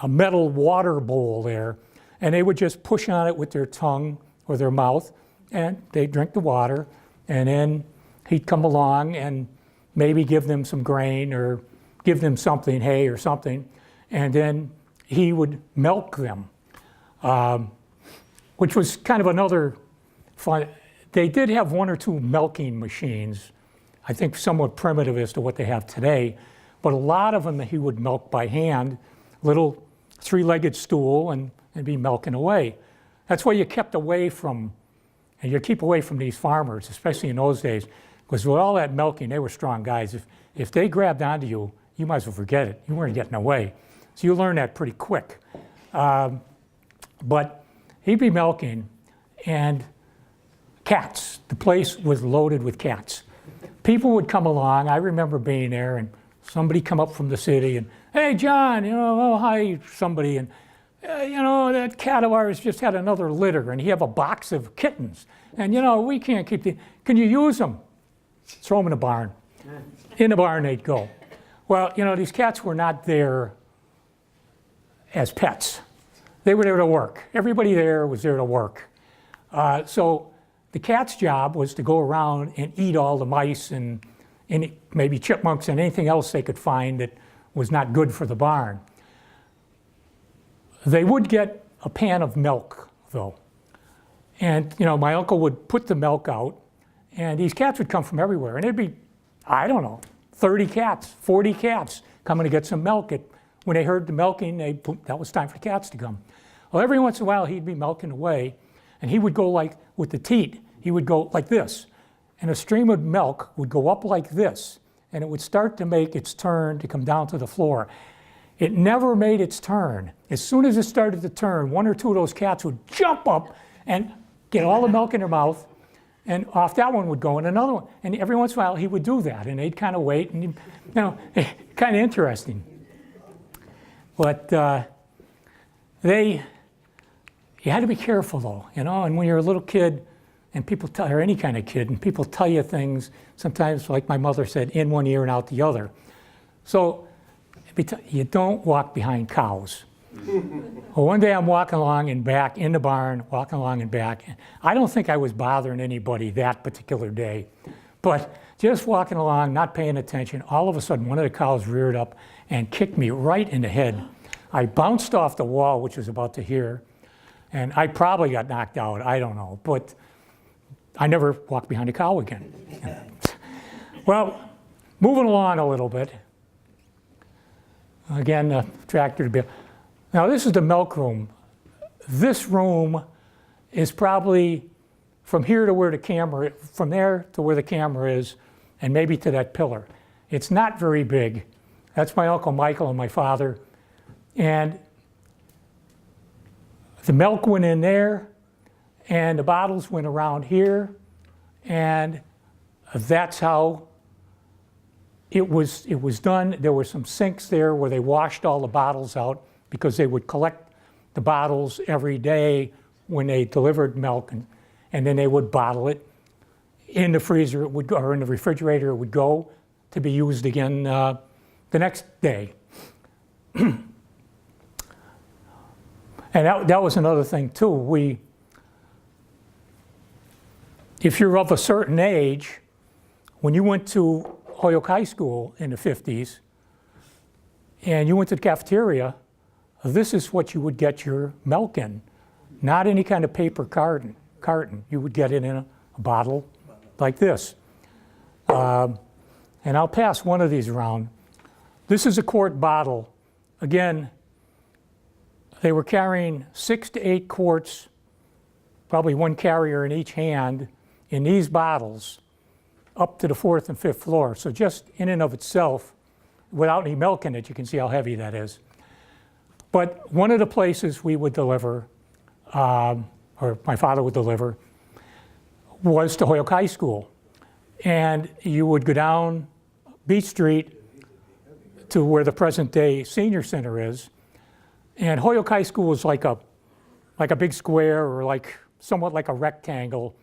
metal water bowl there, and they would just push on it with their tongue or their mouth, and they'd drink the water, and then he'd come along and maybe give them some grain or give them something, hay or something, and then he would milk them, which was kind of another fun. They did have one or two milking machines, I think somewhat primitive as to what they have today, but a lot of them he would milk by hand, little three-legged stool, and be milking away. That's why you kept away from, and you keep away from these farmers, especially in those days, because with all that milking, they were strong guys. If they grabbed onto you, you might as well forget it. You weren't getting away. So you learn that pretty quick. But he'd be milking, and cats. The place was loaded with cats. People would come along. I remember being there, and somebody come up from the city, and, hey, John, oh, hi, somebody, and, that cat of ours just had another litter, and he have a box of kittens, and, we can't keep the, can you use them? Throw them in the barn. In the barn they'd go. Well, these cats were not there as pets. They were there to work. Everybody there was there to work. So the cat's job was to go around and eat all the mice and maybe chipmunks and anything else they could find that was not good for the barn. They would get a pan of milk, though. And, my uncle would put the milk out, and these cats would come from everywhere. And there'd be, 30 cats, 40 cats coming to get some milk. When they heard the milking, that was time for the cats to come. Well, every once in a while, he'd be milking away, and he would go like, with the teat, he would go like this. And a stream of milk would go up like this, and it would start to make its turn to come down to the floor. It never made its turn. As soon as it started to turn, one or two of those cats would jump up and get all the milk in their mouth, and off that one would go, and another one. And every once in a while, he would do that, and they'd kind of wait, and kind of interesting. But you had to be careful, though, and when you're a little kid, and people tell, or any kind of kid, and people tell you things, sometimes, like my mother said, in one ear and out the other. So you don't walk behind cows. Well, one day I'm walking along and back in the barn, walking along and back. I don't think I was bothering anybody that particular day, but just walking along, not paying attention, all of a sudden one of the cows reared up and kicked me right in the head. I bounced off the wall, which was about to here, and I probably got knocked out, I don't know, but I never walked behind a cow again. Well, moving along a little bit. Again, the tractor to be. Now this is the milk room. This room is probably from here to where the camera, from there to where the camera is, and maybe to that pillar. It's not very big. That's my Uncle Michael and my father. And the milk went in there, and the bottles went around here, and that's how it was done. There were some sinks there where they washed all the bottles out because they would collect the bottles every day when they delivered milk, and then they would bottle it. In the freezer, it would go, or in the refrigerator, it would go to be used again the next day. And that was another thing too. If you're of a certain age, when you went to Holyoke High School in the 50s, and you went to the cafeteria, this is what you would get your milk in. Not any kind of paper carton. You would get it in a bottle like this. And I'll pass one of these around. This is a quart bottle. Again, they were carrying 6 to 8 quarts, probably one carrier in each hand, in these bottles up to the 4th and 5th floor. So just in and of itself, without any milk in it, you can see how heavy that is. But one of the places we would deliver, or my father would deliver, was to Holyoke High School. And you would go down Beach Street to where the present-day senior center is. And Holyoke High School was like a big square, or somewhat like a rectangle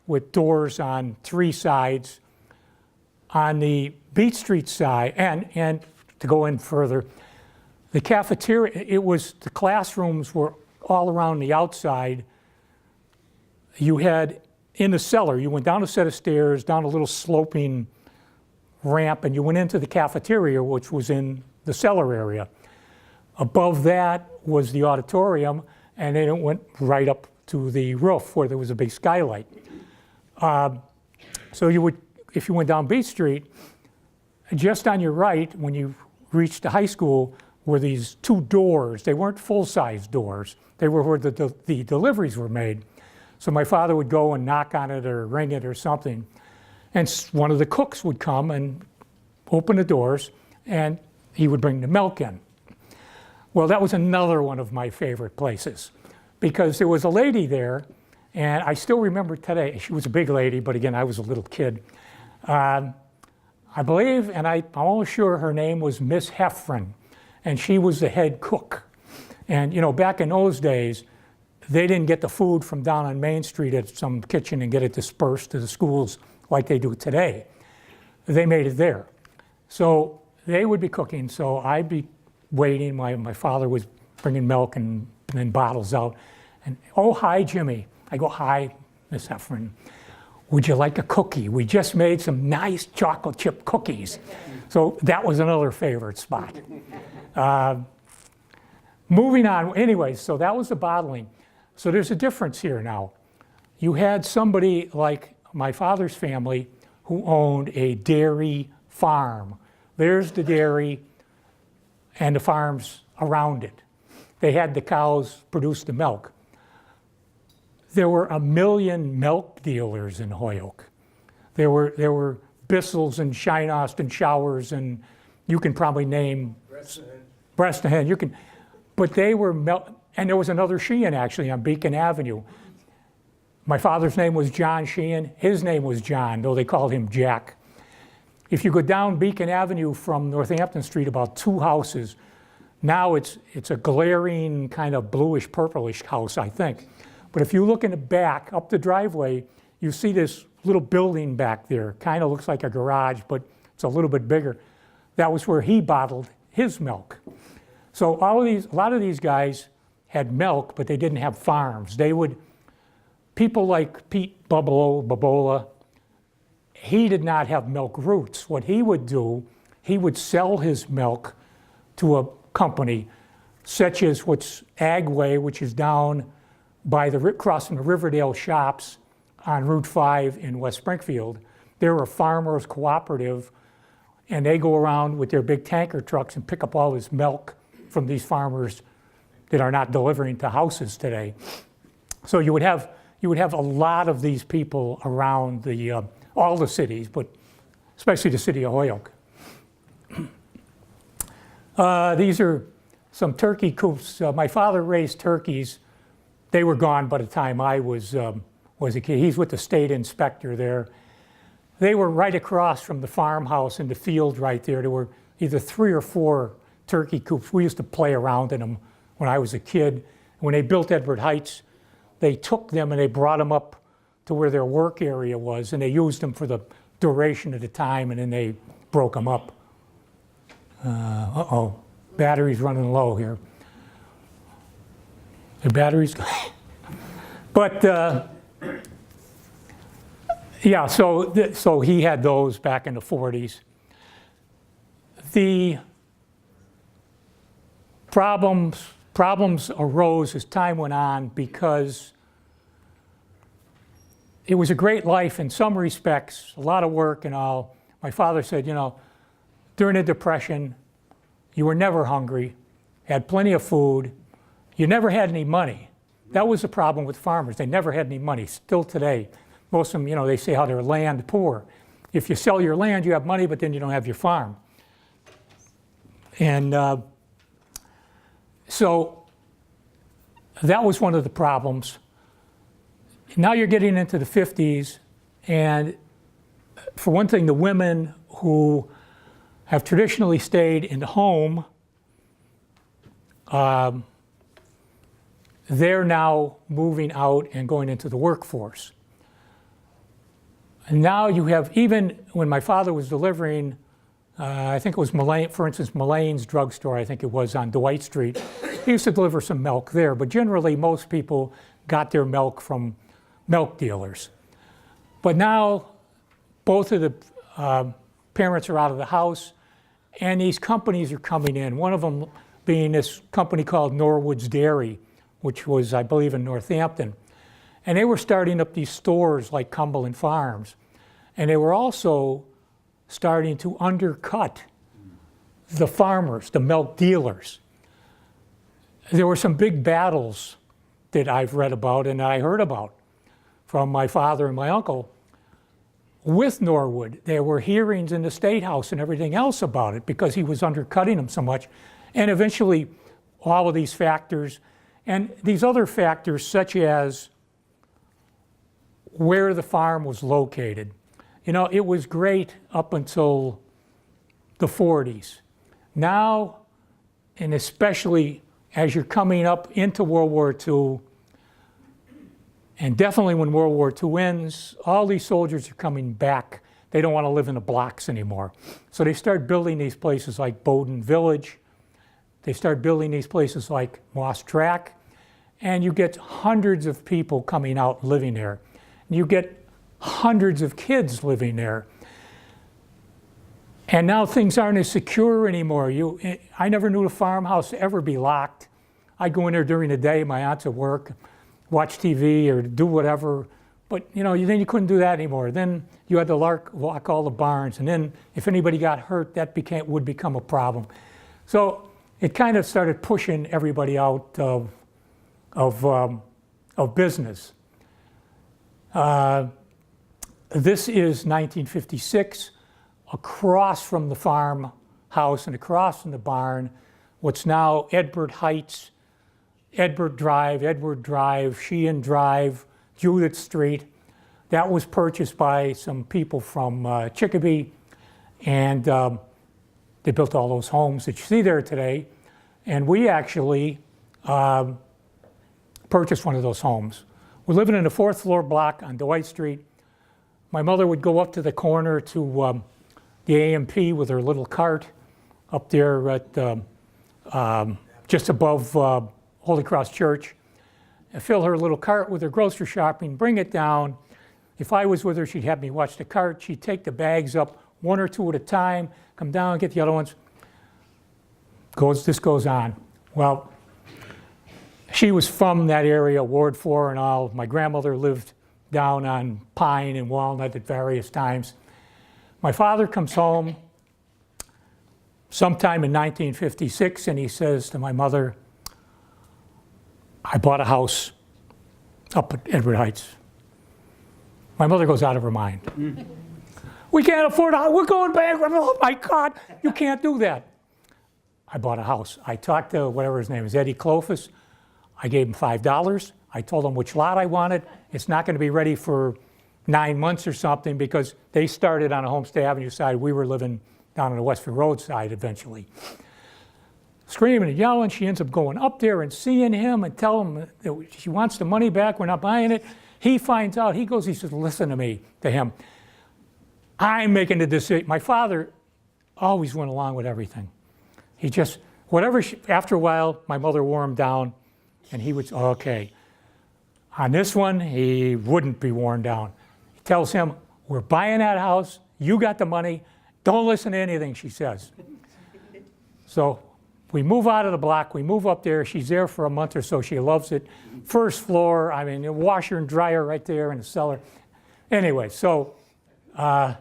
with doors on 3 sides. On the Beach Street side, and to go in further, the cafeteria, the classrooms were all around the outside. You had, in the cellar, you went down a set of stairs, down a little sloping ramp, and you went into the cafeteria, which was in the cellar area. Above that was the auditorium, and then it went right up to the roof where there was a big skylight. So you would, if you went down Beach Street, just on your right, when you reached the high school, were these 2 doors. They weren't full-size doors. They were where the deliveries were made. So my father would go and knock on it or ring it or something, and one of the cooks would come and open the doors, and he would bring the milk in. Well, that was another one of my favorite places, because there was a lady there, and I still remember today. She was a big lady, but again, I was a little kid. I believe, and I'm almost sure her name was Miss Heffron, and she was the head cook. And back in those days, they didn't get the food from down on Main Street at some kitchen and get it dispersed to the schools like they do today. They made it there. So they would be cooking, so I'd be waiting. My father was bringing milk and then bottles out. And, "Oh, hi, Jimmy." I go, "Hi, Miss Heffron. Would you like a cookie? We just made some nice chocolate chip cookies." So that was another favorite spot. Moving on, anyway, so that was the bottling. So there's a difference here now. You had somebody like my father's family who owned a dairy farm. There's the dairy and the farms around it. They had the cows produce the milk. there were 1 million milk dealers in Holyoke. There were Bissell's and Shinost and Showers, and you can probably name Breast and Hen. You can, but they were and there was another Sheehan actually on Beacon Avenue. My father's name was John Sheehan. His name was John, though they called him Jack. If you go down Beacon Avenue from Northampton Street about 2 houses, now it's a glaring kind of bluish purplish house, I think. But if you look in the back, up the driveway, you see this little building back there. Kind of looks like a garage, but it's a little bit bigger. That was where he bottled his milk. So a lot of these guys had milk, but they didn't have farms. People like Pete Babola, he did not have milk roots. What he would do, he would sell his milk to a company such as what's Agway, which is down by crossing the Riverdale shops on Route 5 in West Springfield. They're a farmers cooperative, and they go around with their big tanker trucks and pick up all this milk from these farmers that are not delivering to houses today. So you would have a lot of these people around all the cities, but especially the city of Holyoke. These are some turkey coops. My father raised turkeys. They were gone by the time I was a kid. He's with the state inspector there. They were right across from the farmhouse in the field right there. There were either 3 or 4 turkey coops. We used to play around in them when I was a kid. When they built Edward Heights, they took them and they brought them up to where their work area was, and they used them for the duration of the time, and then they broke them up. Battery's running low here. The battery's but yeah, so he had those back in the 40s. The problems arose as time went on because it was a great life in some respects, a lot of work and all. My father said, during the Depression, you were never hungry, had plenty of food, you never had any money. That was the problem with farmers. They never had any money. Still today, most of them, they say how they're land poor. If you sell your land, you have money, but then you don't have your farm. And so that was one of the problems. Now you're getting into the 50s, and for one thing, the women who have traditionally stayed in the home, they're now moving out and going into the workforce. And now you have, even when my father was delivering, I think it was for instance, Mullane's drugstore, I think it was on Dwight Street. He used to deliver some milk there, but generally most people got their milk from milk dealers. But now both of the parents are out of the house, and these companies are coming in. One of them being this company called Norwood's Dairy, which was, I believe, in Northampton. And they were starting up these stores like Cumberland Farms. And they were also starting to undercut the farmers, the milk dealers. There were some big battles that I've read about and I heard about from my father and my uncle with Norwood. There were hearings in the State House and everything else about it because he was undercutting them so much. And eventually, all of these factors, and these other factors such as where the farm was located. It was great up until the 40s. Now, and especially as you're coming up into World War II, and definitely when World War II ends, all these soldiers are coming back. They don't want to live in the blocks anymore. So they start building these places like Bowdoin Village. They start building these places like Moss Track. And you get hundreds of people coming out living there. You get hundreds of kids living there. And now things aren't as secure anymore. I never knew the farmhouse to ever be locked. I'd go in there during the day, my aunt's at work, watch TV or do whatever. But then you couldn't do that anymore. Then you had to lock all the barns. And then if anybody got hurt, that would become a problem. So it kind of started pushing everybody out of business. This is 1956, across from the farmhouse and across from the barn, what's now Edward Heights, Edward Drive, Sheehan Drive, Judith Street. That was purchased by some people from Chicopee, and they built all those homes that you see there today. And we actually purchased one of those homes. We're living in the 4th floor block on Dwight Street. My mother would go up to the corner to the A&P with her little cart up there at just above Holy Cross Church, and fill her little cart with her grocery shopping, bring it down. If I was with her, she'd have me watch the cart. She'd take the bags up one or two at a time, come down, get the other ones. This goes on. Well, she was from that area, Ward 4 and all. My grandmother lived down on Pine and Walnut at various times. My father comes home sometime in 1956, and he says to my mother, I bought a house up at Edward Heights. My mother goes out of her mind. We can't afford a house. We're going bankrupt. Oh my God, you can't do that. I bought a house. I talked to whatever his name is, Eddie Clofus. I gave him $5. I told him which lot I wanted. It's not going to be ready for 9 months or something because they started on a Homestead Avenue side. We were living down on the Westfield Road side eventually. Screaming and yelling. She ends up going up there and seeing him and telling him that she wants the money back. We're not buying it. He finds out. He says, listen to him. I'm making the decision. My father always went along with everything. He just, after a while, my mother wore him down, and he would, okay. On this one, he wouldn't be worn down. He tells him, we're buying that house. You got the money. Don't listen to anything she says. So we move out of the block. We move up there. She's there for a month or so. She loves it. First floor, I mean, a washer and dryer right there in the cellar. Anyway, so that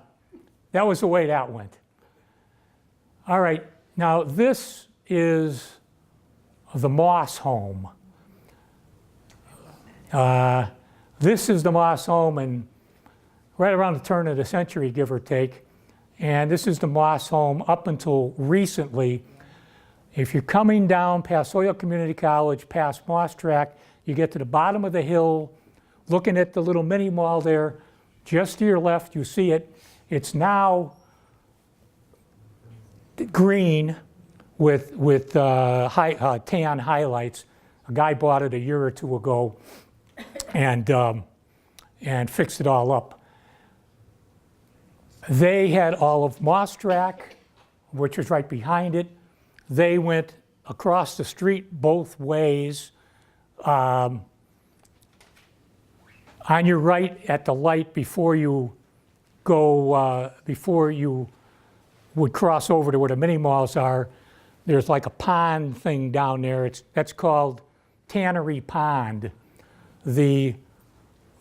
was the way that went. All right, now this is the Moss home. This is the Moss home, and right around the turn of the century, give or take. And this is the Moss home up until recently. If you're coming down past Holyoke Community College, past Moss Track, you get to the bottom of the hill, looking at the little mini mall there. Just to your left, you see it. It's now green with tan highlights. A guy bought it a year or two ago and fixed it all up. They had all of Moss Track, which was right behind it. They went across the street both ways. On your right at the light before you go, before you would cross over to where the mini malls are, there's like a pond thing down there. That's called Tannery Pond. The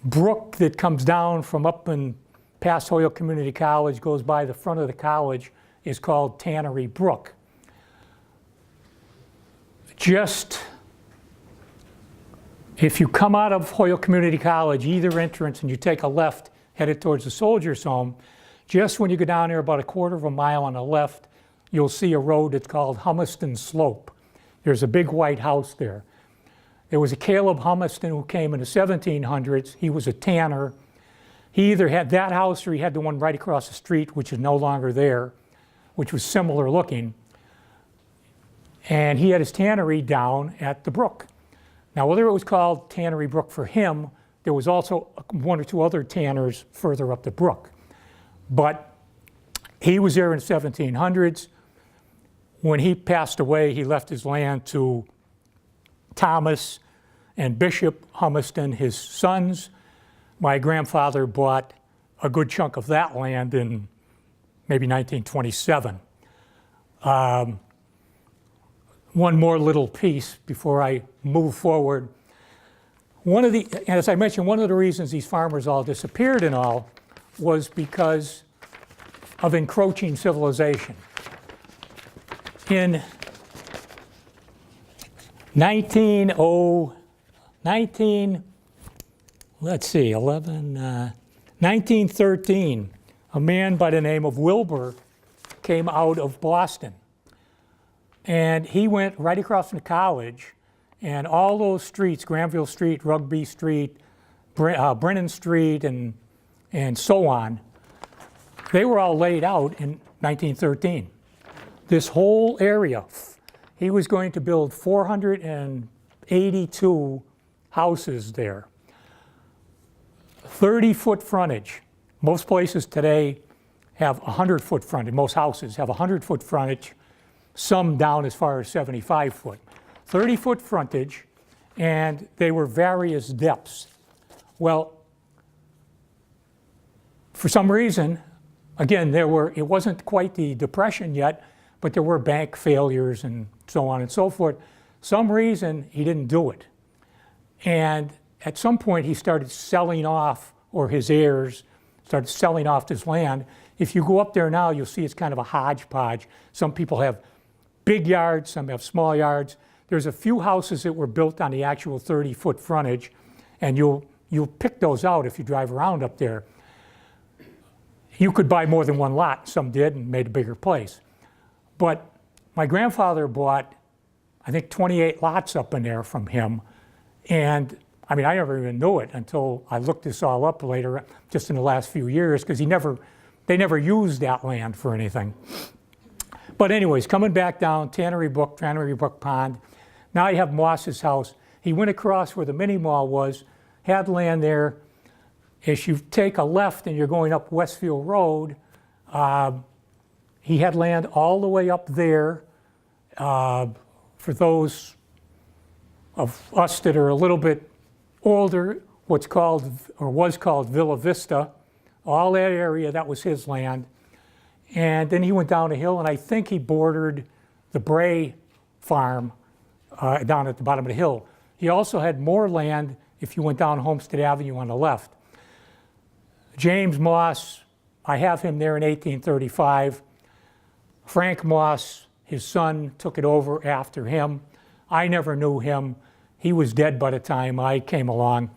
brook that comes down from up and past Holyoke Community College, goes by the front of the college, is called Tannery Brook. Just, if you come out of Holyoke Community College, either entrance, and you take a left, headed towards the Soldiers' Home, just when you go down there about a quarter of a mile on the left, you'll see a road that's called Humeston Slope. There's a big white house there. There was a Caleb Humeston who came in the 1700s. He was a tanner. He either had that house or he had the one right across the street, which is no longer there, which was similar looking. And he had his tannery down at the brook. Now, whether it was called Tannery Brook for him, there was also one or two other tanners further up the brook. But he was there in the 1700s. When he passed away, he left his land to Thomas and Bishop Humeston, his sons. My grandfather bought a good chunk of that land in maybe 1927. One more little piece before I move forward. As I mentioned, one of the reasons these farmers all disappeared and all was because of encroaching civilization. In 1900, let's see, 1913, a man by the name of Wilbur came out of Boston. And he went right across from the college, and all those streets, Granville Street, Rugby Street, Brennan Street, and so on, they were all laid out in 1913. This whole area, he was going to build 482 houses there. 30-foot frontage. Most places today have 100-foot frontage. Most houses have 100-foot frontage, some down as far as 75-foot. 30-foot frontage, and they were various depths. Well, for some reason, again, it wasn't quite the Depression yet, but there were bank failures and so on and so forth. Some reason he didn't do it. And at some point he started selling off, or his heirs started selling off this land. If you go up there now, you'll see it's kind of a hodgepodge. Some people have big yards, some have small yards. There's a few houses that were built on the actual 30-foot frontage, and you'll pick those out if you drive around up there. You could buy more than one lot. Some did and made a bigger place. But my grandfather bought, I think, 28 lots up in there from him. And I mean, I never even knew it until I looked this all up later, just in the last few years, because they never used that land for anything. But anyways, coming back down, Tannery Brook Pond. Now you have Moss's house. He went across where the mini mall was, had land there. As you take a left and you're going up Westfield Road, he had land all the way up there. For those of us that are a little bit older, what's called, or was called, Villa Vista, all that area, that was his land. And then he went down a hill, and I think he bordered the Bray farm down at the bottom of the hill. He also had more land if you went down Homestead Avenue on the left. James Moss, I have him there in 1835. Frank Moss, his son, took it over after him. I never knew him. He was dead by the time I came along.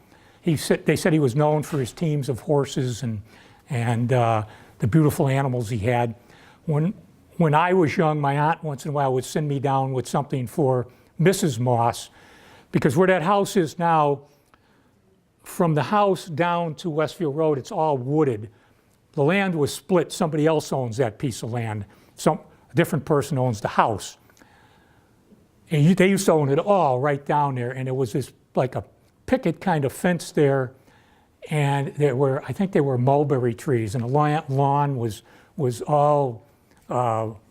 They said he was known for his teams of horses and the beautiful animals he had. When I was young, my aunt once in a while would send me down with something for Mrs. Moss, because where that house is now, from the house down to Westfield Road, it's all wooded. The land was split. Somebody else owns that piece of land. A different person owns the house. And they used to own it all right down there, and it was this like a picket kind of fence there, and I think there were mulberry trees, and the lawn was all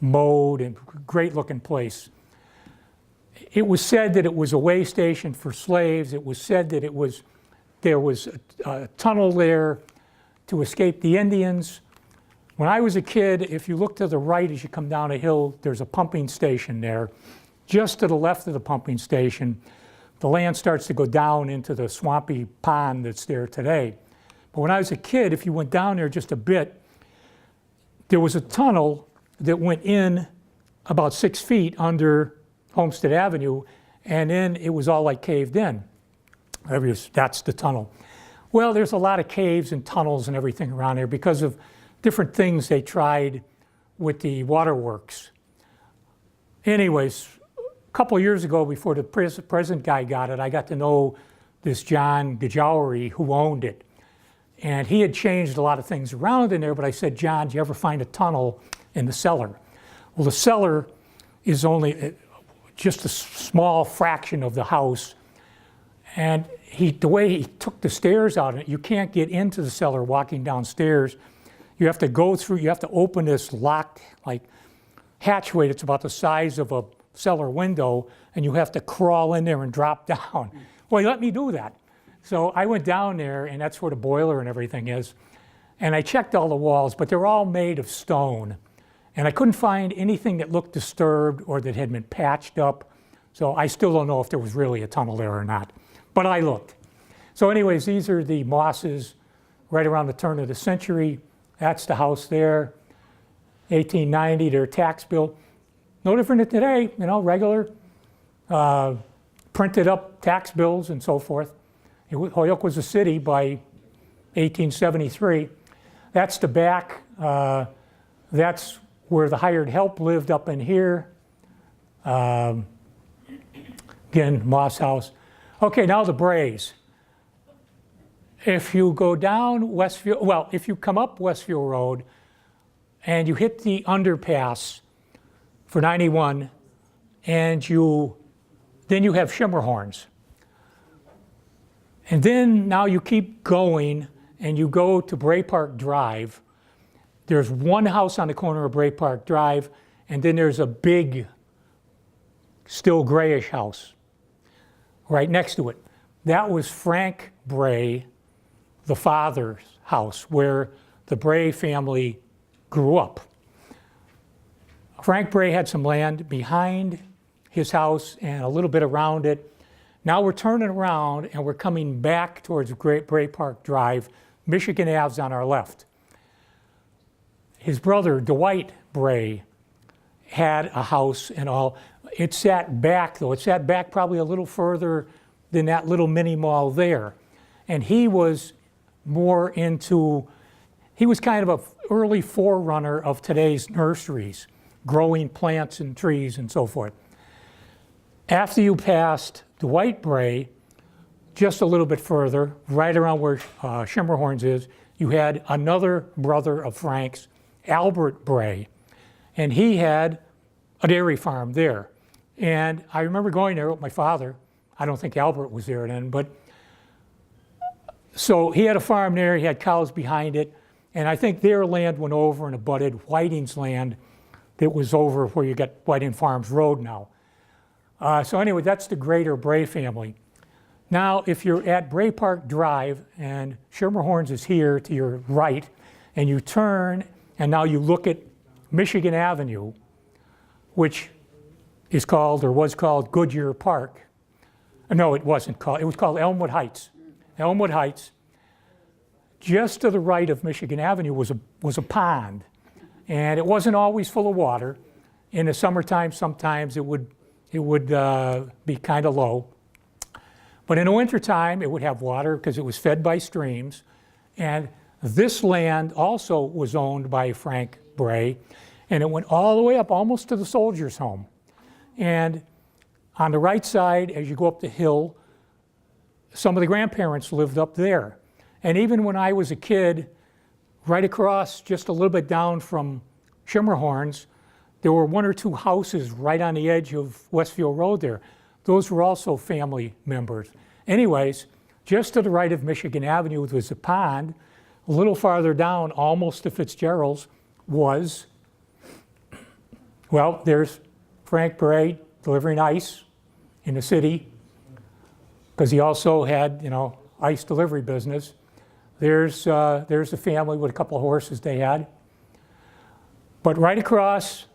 mowed, and great looking place. It was said that it was a way station for slaves. It was said that there was a tunnel there to escape the Indians. When I was a kid, if you look to the right as you come down a hill, there's a pumping station there. Just to the left of the pumping station, the land starts to go down into the swampy pond that's there today. But when I was a kid, if you went down there just a bit, there was a tunnel that went in about 6 feet under Homestead Avenue, and then it was all like caved in. That's the tunnel. Well, there's a lot of caves and tunnels and everything around there because of different things they tried with the waterworks. Anyways, a couple years ago, before the present guy got it, I got to know this John Gajowery who owned it. And he had changed a lot of things around in there, but I said, John, did you ever find a tunnel in the cellar? Well, the cellar is only just a small fraction of the house. And the way he took the stairs out, you can't get into the cellar walking downstairs. You have to go through, you have to open this locked, like, hatchway that's about the size of a cellar window, and you have to crawl in there and drop down. Well, he let me do that. So I went down there, and that's where the boiler and everything is. And I checked all the walls, but they're all made of stone. And I couldn't find anything that looked disturbed or that had been patched up. So I still don't know if there was really a tunnel there or not. But I looked. So anyways, these are the Mosses right around the turn of the century. That's the house there. 1890, their tax bill. No different than today, regular printed up tax bills and so forth. Holyoke was a city by 1873. That's the back. That's where the hired help lived up in here. Again, Moss House. Okay, now the Brays. If you go down Westfield, well, if you come up Westfield Road and you hit the underpass for 91, and then you have Shimmerhorns. And then now you keep going and you go to Bray Park Drive. There's one house on the corner of Bray Park Drive, and then there's a big, still grayish house right next to it. That was Frank Bray, the father's house, where the Bray family grew up. Frank Bray had some land behind his house and a little bit around it. Now we're turning around and we're coming back towards Bray Park Drive. Michigan Ave's on our left. His brother, Dwight Bray, had a house and all. It sat back, though. It sat back probably a little further than that little mini mall there. And he was more into, he was kind of an early forerunner of today's nurseries, growing plants and trees and so forth. After you passed Dwight Bray, just a little bit further, right around where Shimmerhorns is, you had another brother of Frank's, Albert Bray, and he had a dairy farm there. And I remember going there with my father. I don't think Albert was there then, but so he had a farm there, he had cows behind it, and I think their land went over and abutted Whiting's land that was over where you got Whiting Farms Road now. So anyway, that's the greater Bray family. Now, if you're at Bray Park Drive and Shimmerhorns is here to your right, and you turn and now you look at Michigan Avenue, which is called or was called Goodyear Park. No, it wasn't called. It was called Elmwood Heights. Elmwood Heights. Just to the right of Michigan Avenue was a pond, and it wasn't always full of water. In the summertime, sometimes it would be kind of low. But in the wintertime, it would have water because it was fed by streams. And this land also was owned by Frank Bray, and it went all the way up almost to the Soldiers' Home. And on the right side, as you go up the hill, some of the grandparents lived up there. And even when I was a kid, right across, just a little bit down from Shimmerhorns, there were one or two houses right on the edge of Westfield Road there. Those were also family members. Anyways, just to the right of Michigan Avenue was a pond. A little farther down, almost to Fitzgerald's, was, well, there's Frank Bray delivering ice in the city, because he also had, ice delivery business. There's the family with a couple of horses they had. But right across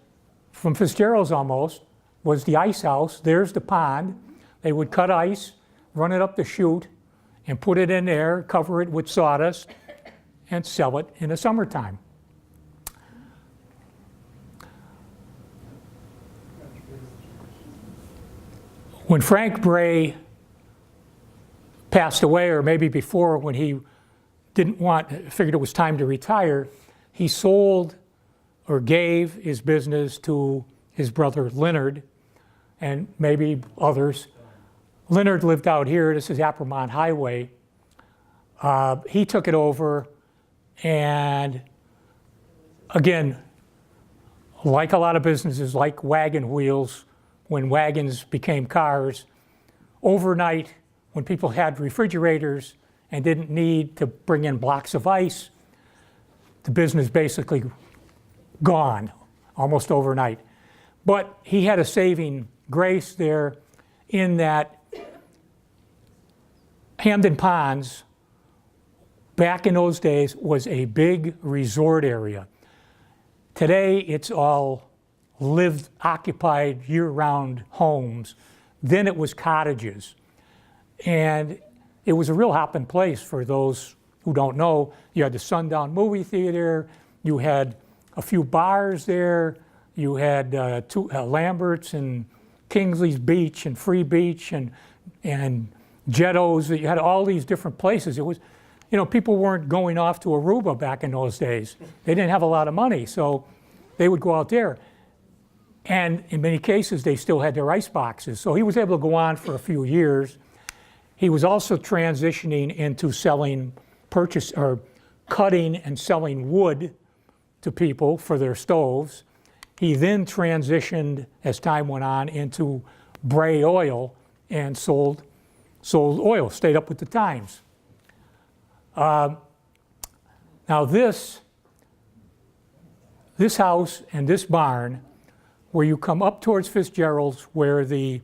from Fitzgerald's almost was the ice house. There's the pond. They would cut ice, run it up the chute, and put it in there, cover it with sawdust, and sell it in the summertime. When Frank Bray passed away, or maybe before, when he figured it was time to retire, he sold or gave his business to his brother Leonard and maybe others. Leonard lived out here. This is Appermont Highway. He took it over, and again, like a lot of businesses, like wagon wheels, when wagons became cars, overnight, when people had refrigerators and didn't need to bring in blocks of ice, the business basically gone almost overnight. But he had a saving grace there in that Hamden Ponds, back in those days, was a big resort area. Today, it's all occupied year-round homes. Then it was cottages. And it was a real hopping place for those who don't know. You had the Sundown movie theater, you had a few bars there, you had Lambert's and Kingsley's Beach and Free Beach and Jettos, you had all these different places. It was, people weren't going off to Aruba back in those days. They didn't have a lot of money, so they would go out there. And in many cases, they still had their ice boxes. So he was able to go on for a few years. He was also transitioning into cutting and selling wood to people for their stoves. He then transitioned, as time went on, into Bray oil and sold oil, stayed up with the times. Now this house and this barn, where you come up towards Fitzgerald's, where the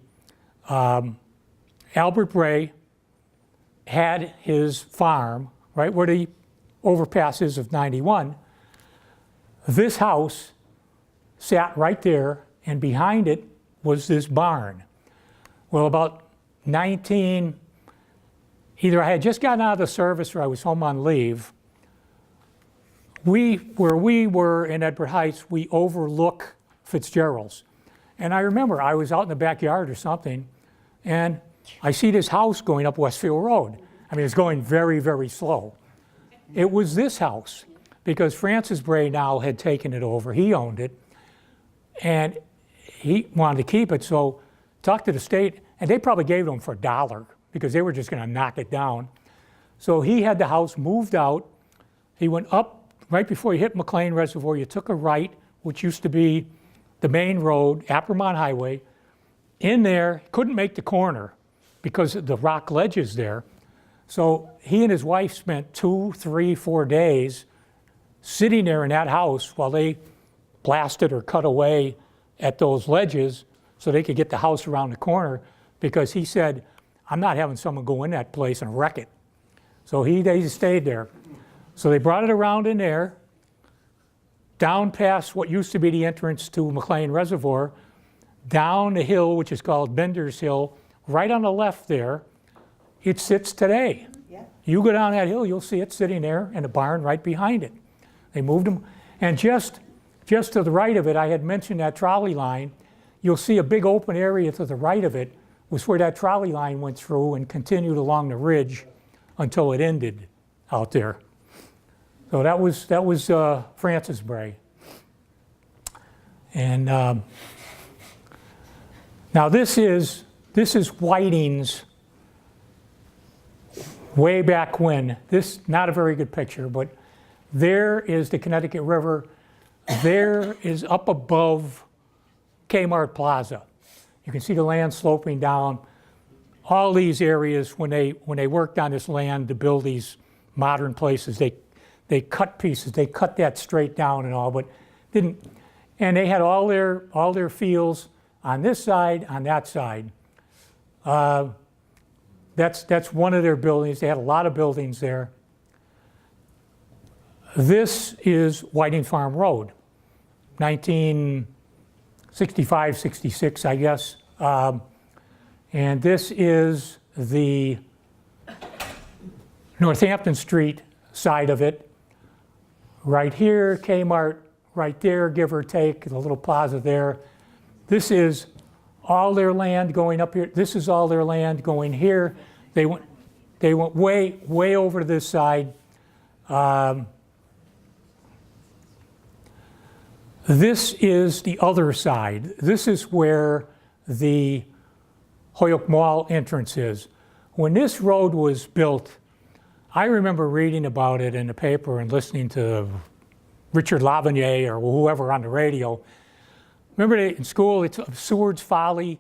Albert Bray had his farm, right where the overpass is of 91, this house sat right there, and behind it was this barn. Well, about either I had just gotten out of the service or I was home on leave. Where we were in Edward Heights, we overlook Fitzgerald's. And I remember I was out in the backyard or something, and I see this house going up Westfield Road. I mean, it's going very, very slow. It was this house, because Francis Bray now had taken it over. He owned it, and he wanted to keep it, so talked to the state, and they probably gave it to him for $1 because they were just going to knock it down. So he had the house moved out. He went up right before you hit McLean Reservoir. You took a right, which used to be the main road, Appermont Highway. In there, couldn't make the corner because of the rock ledges there. So he and his wife spent 2, 3, 4 days sitting there in that house while they blasted or cut away at those ledges so they could get the house around the corner, because he said, I'm not having someone go in that place and wreck it. So they stayed there. So they brought it around in there, down past what used to be the entrance to McLean Reservoir, down the hill, which is called Bender's Hill, right on the left there. It sits today. Yeah. You go down that hill, you'll see it sitting there, and a barn right behind it. They moved them. And just to the right of it, I had mentioned that trolley line. You'll see a big open area to the right of it was where that trolley line went through and continued along the ridge until it ended out there. So that was Francis Bray. And now this is Whiting's way back when. This, not a very good picture, but there is the Connecticut River. There is up above Kmart Plaza. You can see the land sloping down. All these areas, when they worked on this land to build these modern places, they cut pieces. They cut that straight down and all, but didn't. And they had all their fields on this side, on that side. That's one of their buildings. They had a lot of buildings there. This is Whiting Farm Road, 1965, 66, I guess. And this is the Northampton Street side of it. Right here, Kmart, right there, give or take, the little plaza there. This is all their land going up here. This is all their land going here. They went way over to this side. This is the other side. This is where the Holyoke Mall entrance is. When this road was built, I remember reading about it in the paper and listening to Richard Lavigny or whoever on the radio. Remember in school, it's Seward's Folly,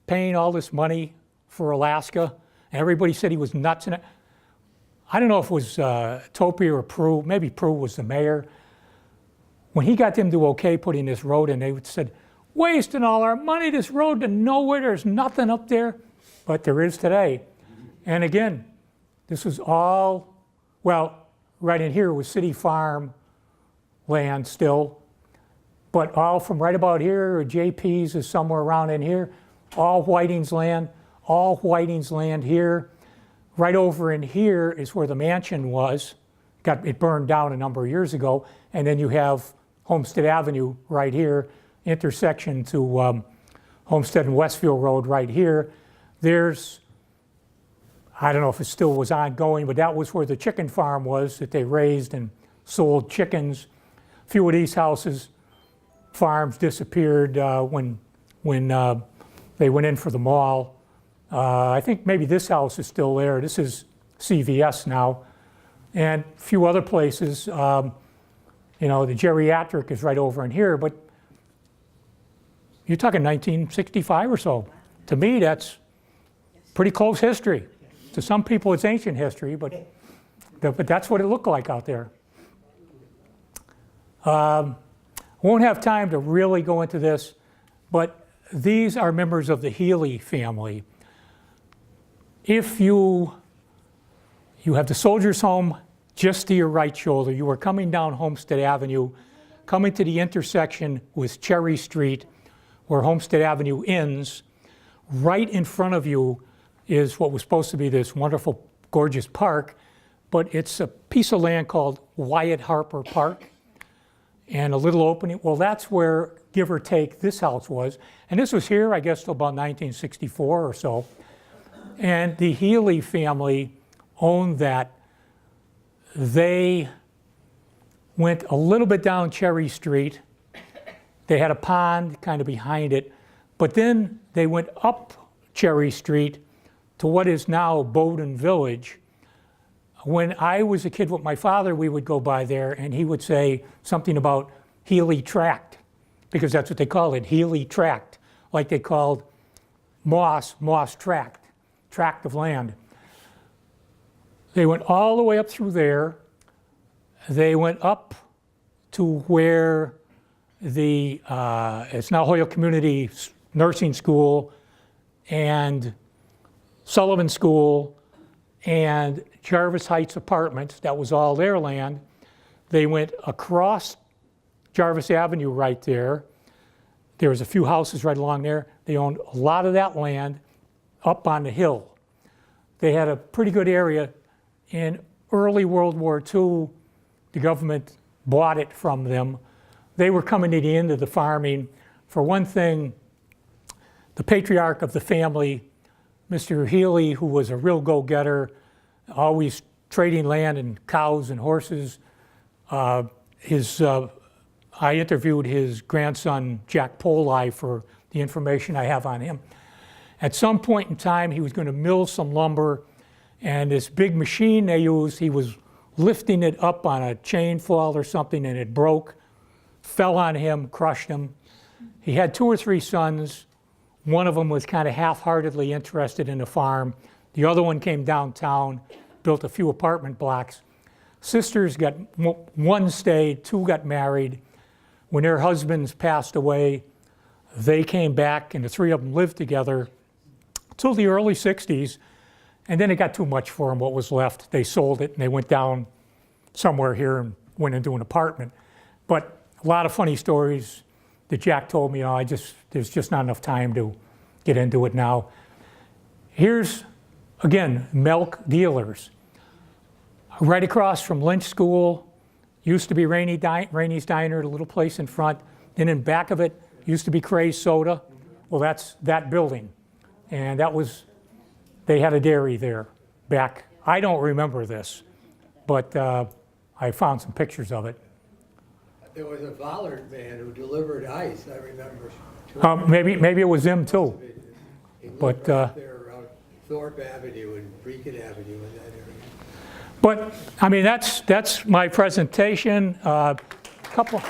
paying all this money for Alaska, and everybody said he was nuts. And I don't know if it was Topia or Prue, maybe Prue was the mayor. When he got them to okay putting this road in, they said, wasting all our money, this road to nowhere, there's nothing up there. But there is today. And again, this was all, well, right in here was city farm land still, but all from right about here, or JP's is somewhere around in here, all Whiting's land here. Right over in here is where the mansion was. It burned down a number of years ago. And then you have Homestead Avenue right here, intersection to Homestead and Westfield Road right here. There's I don't know if it still was ongoing, but that was where the chicken farm was that they raised and sold chickens. A few of these farms disappeared when they went in for the mall. I think maybe this house is still there. This is CVS now. And a few other places. You know, the geriatric is right over in here, but you're talking 1965 or so. To me, that's pretty close history. To some people, it's ancient history, but that's what it looked like out there. Won't have time to really go into this, but these are members of the Healy family. If you have the Soldiers' Home just to your right shoulder, you are coming down Homestead Avenue, coming to the intersection with Cherry Street, where Homestead Avenue ends. Right in front of you is what was supposed to be this wonderful, gorgeous park, but it's a piece of land called Wyatt Harper Park, and a little opening. Well, that's where, give or take, this house was. And this was here, I guess, till about 1964 or so. And the Healy family owned that. They went a little bit down Cherry Street. They had a pond kind of behind it, but then they went up Cherry Street to what is now Bowdoin Village. When I was a kid with my father, we would go by there and he would say something about Healy Tract, because that's what they called it, Healy Tract, like they called Moss Tract, tract of land. They went all the way up through there. They went up to where it's now Holyoke Community Nursing School and Sullivan School and Jarvis Heights Apartments. That was all their land. They went across Jarvis Avenue right there. There was a few houses right along there. They owned a lot of that land up on the hill. They had a pretty good area. In early World War II, the government bought it from them. They were coming to the end of the farming. For one thing, the patriarch of the family, Mr. Healy, who was a real go-getter, always trading land and cows and horses. I interviewed his grandson, Jack Poli, for the information I have on him. At some point in time, he was going to mill some lumber, and this big machine they used, he was lifting it up on a chain fall or something, and it broke, fell on him, crushed him. He had 2 or 3 sons. One of them was kind of half-heartedly interested in the farm. The other one came downtown, built a few apartment blocks. Sisters got, 1 stayed, 2 got married. When their husbands passed away, they came back, and the 3 of them lived together till the early 60s. And then it got too much for them, what was left. They sold it, and they went down somewhere here and went into an apartment. But a lot of funny stories that Jack told me. You know, there's just not enough time to get into it now. Here's, again, milk dealers. Right across from Lynch School, used to be Rainey's Diner, the little place in front. Then in back of it, used to be Cray's Soda. Well, that's that building. And that was, they had a dairy there back. I don't remember this, but I found some pictures of it. There was a Vollard man who delivered ice, I remember. Maybe it was them too. He lived But, right there around Thorpe Avenue and Beacon Avenue in that area. But I mean, that's my presentation. Couple.